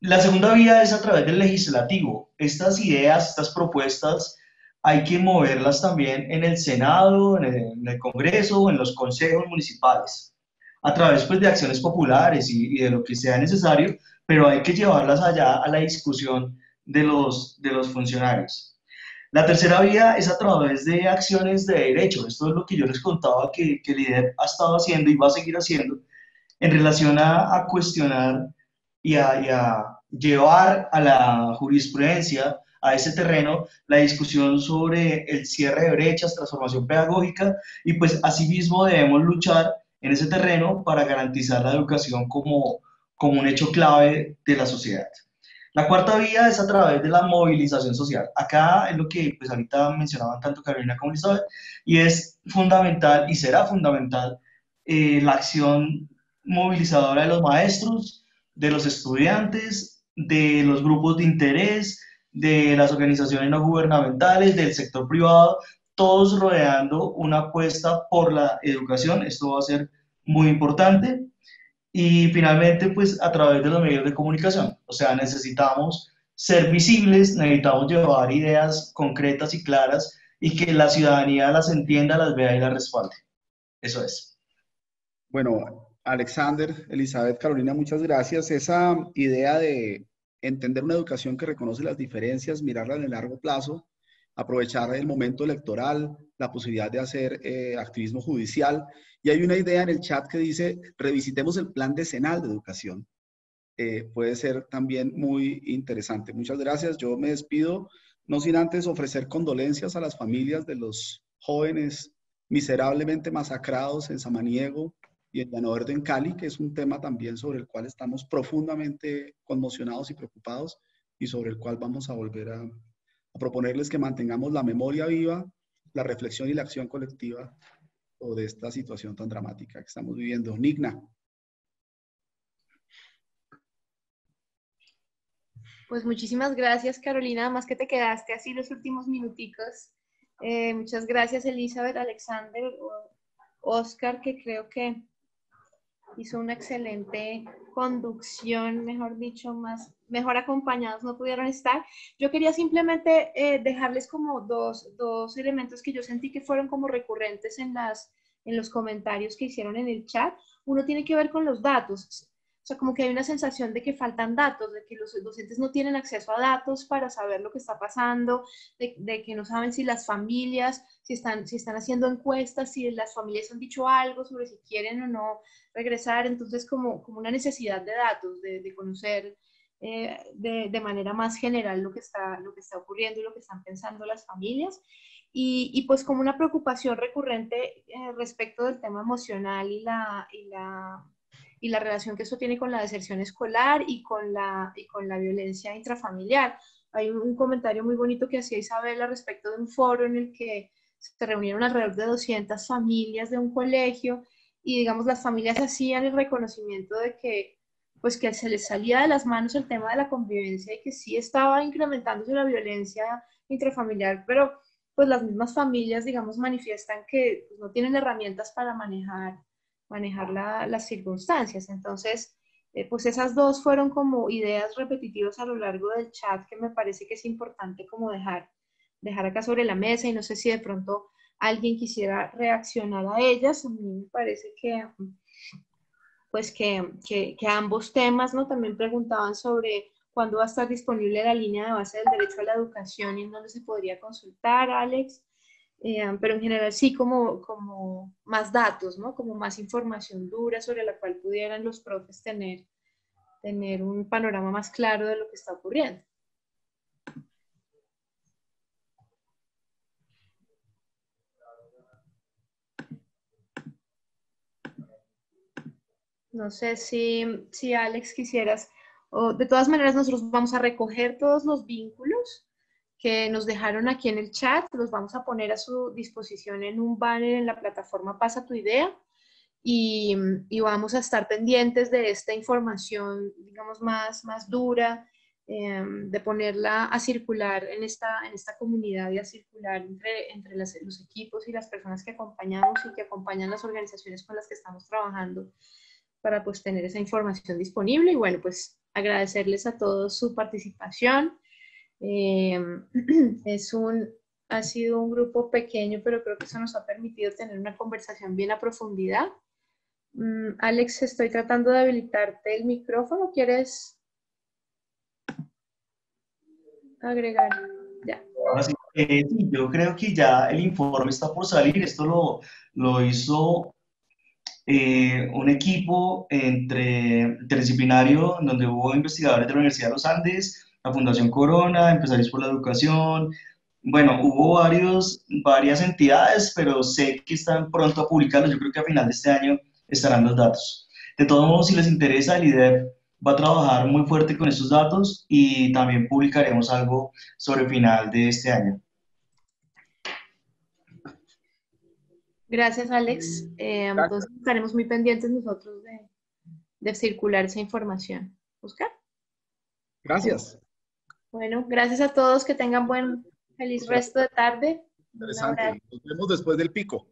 La segunda vía es a través del legislativo. Estas ideas, estas propuestas, hay que moverlas también en el Senado, en el Congreso, en los consejos municipales, a través pues, de acciones populares y de lo que sea necesario, pero hay que llevarlas allá a la discusión de los funcionarios. La tercera vía es a través de acciones de derecho. Esto es lo que yo les contaba que el IDEP ha estado haciendo y va a seguir haciendo en relación a cuestionar y a llevar a la jurisprudencia, a ese terreno, la discusión sobre el cierre de brechas, transformación pedagógica, y pues asimismo debemos luchar en ese terreno para garantizar la educación como un hecho clave de la sociedad. La cuarta vía es a través de la movilización social. Acá es lo que pues ahorita mencionaban tanto Carolina como Elizabeth, y es fundamental y será fundamental la acción movilizadora de los maestros, de los estudiantes, de los grupos de interés, de las organizaciones no gubernamentales, del sector privado, todos rodeando una apuesta por la educación. Esto va a ser muy importante. Y finalmente, pues a través de los medios de comunicación. O sea, necesitamos ser visibles, necesitamos llevar ideas concretas y claras y que la ciudadanía las entienda, las vea y las respalde. Eso es. Bueno, Alexander, Elizabeth, Carolina, muchas gracias. Esa idea de entender una educación que reconoce las diferencias, mirarla en el largo plazo, aprovechar el momento electoral, la posibilidad de hacer activismo judicial. Y hay una idea en el chat que dice, revisitemos el plan decenal de educación. Puede ser también muy interesante. Muchas gracias. Yo me despido, no sin antes ofrecer condolencias a las familias de los jóvenes miserablemente masacrados en Samaniego y en Llano Verde en Cali, que es un tema también sobre el cual estamos profundamente conmocionados y preocupados y sobre el cual vamos a volver a proponerles que mantengamos la memoria viva, la reflexión y la acción colectiva sobre esta situación tan dramática que estamos viviendo. Nigna. Pues muchísimas gracias, Carolina, más que te quedaste así los últimos minuticos. Muchas gracias, Elizabeth, Alexander, Oscar, que creo que hizo una excelente conducción, mejor dicho, mejor acompañados no pudieron estar. Yo quería simplemente dejarles como dos elementos que yo sentí que fueron como recurrentes en los comentarios que hicieron en el chat. Uno tiene que ver con los datos. O sea, como que hay una sensación de que faltan datos, de que los docentes no tienen acceso a datos para saber lo que está pasando, de que no saben si las familias, si están haciendo encuestas, si las familias han dicho algo sobre si quieren o no regresar. Entonces, como una necesidad de datos, de conocer de manera más general lo que está ocurriendo y lo que están pensando las familias. Y pues como una preocupación recurrente respecto del tema emocional y la relación que eso tiene con la deserción escolar y con la violencia intrafamiliar. Hay un comentario muy bonito que hacía Isabela respecto de un foro en el que se reunieron alrededor de 200 familias de un colegio y, digamos, las familias hacían el reconocimiento de que, pues, que se les salía de las manos el tema de la convivencia y que sí estaba incrementándose la violencia intrafamiliar, pero pues las mismas familias, digamos, manifiestan que pues, no tienen herramientas para manejar las circunstancias. Entonces, pues esas dos fueron como ideas repetitivas a lo largo del chat que me parece que es importante como dejar acá sobre la mesa, y no sé si de pronto alguien quisiera reaccionar a ellas. A mí me parece que pues que ambos temas, ¿no? También preguntaban sobre cuándo va a estar disponible la línea de base del derecho a la educación y en dónde se podría consultar, Alex. Pero en general sí como más datos, ¿no? Como más información dura sobre la cual pudieran los profes tener un panorama más claro de lo que está ocurriendo. No sé si Alex quisieras, o de todas maneras nosotros vamos a recoger todos los vínculos que nos dejaron aquí en el chat. Los vamos a poner a su disposición en un banner en la plataforma Pasa tu Idea. Y vamos a estar pendientes de esta información, digamos, más dura, de ponerla a circular en esta comunidad y a circular entre los equipos y las personas que acompañamos y que acompañan las organizaciones con las que estamos trabajando para pues tener esa información disponible. Y bueno, pues agradecerles a todos su participación. Ha sido un grupo pequeño, pero creo que eso nos ha permitido tener una conversación bien a profundidad. Alex, estoy tratando de habilitarte el micrófono. ¿Quieres agregar? Ya. Ahora sí, sí, yo creo que ya el informe está por salir. Esto lo hizo un equipo interdisciplinario donde hubo investigadores de la Universidad de los Andes, la Fundación Corona, Empresarios por la Educación. Bueno, hubo varias entidades, pero sé que están pronto a publicarlos. Yo creo que a final de este año estarán los datos. De todos modos, si les interesa, el IDEF va a trabajar muy fuerte con estos datos y también publicaremos algo sobre el final de este año. Gracias, Alex. Entonces estaremos muy pendientes nosotros de circular esa información. Oscar. Gracias. Bueno, gracias a todos. Que tengan feliz resto de tarde. Interesante. Nos vemos después del pico.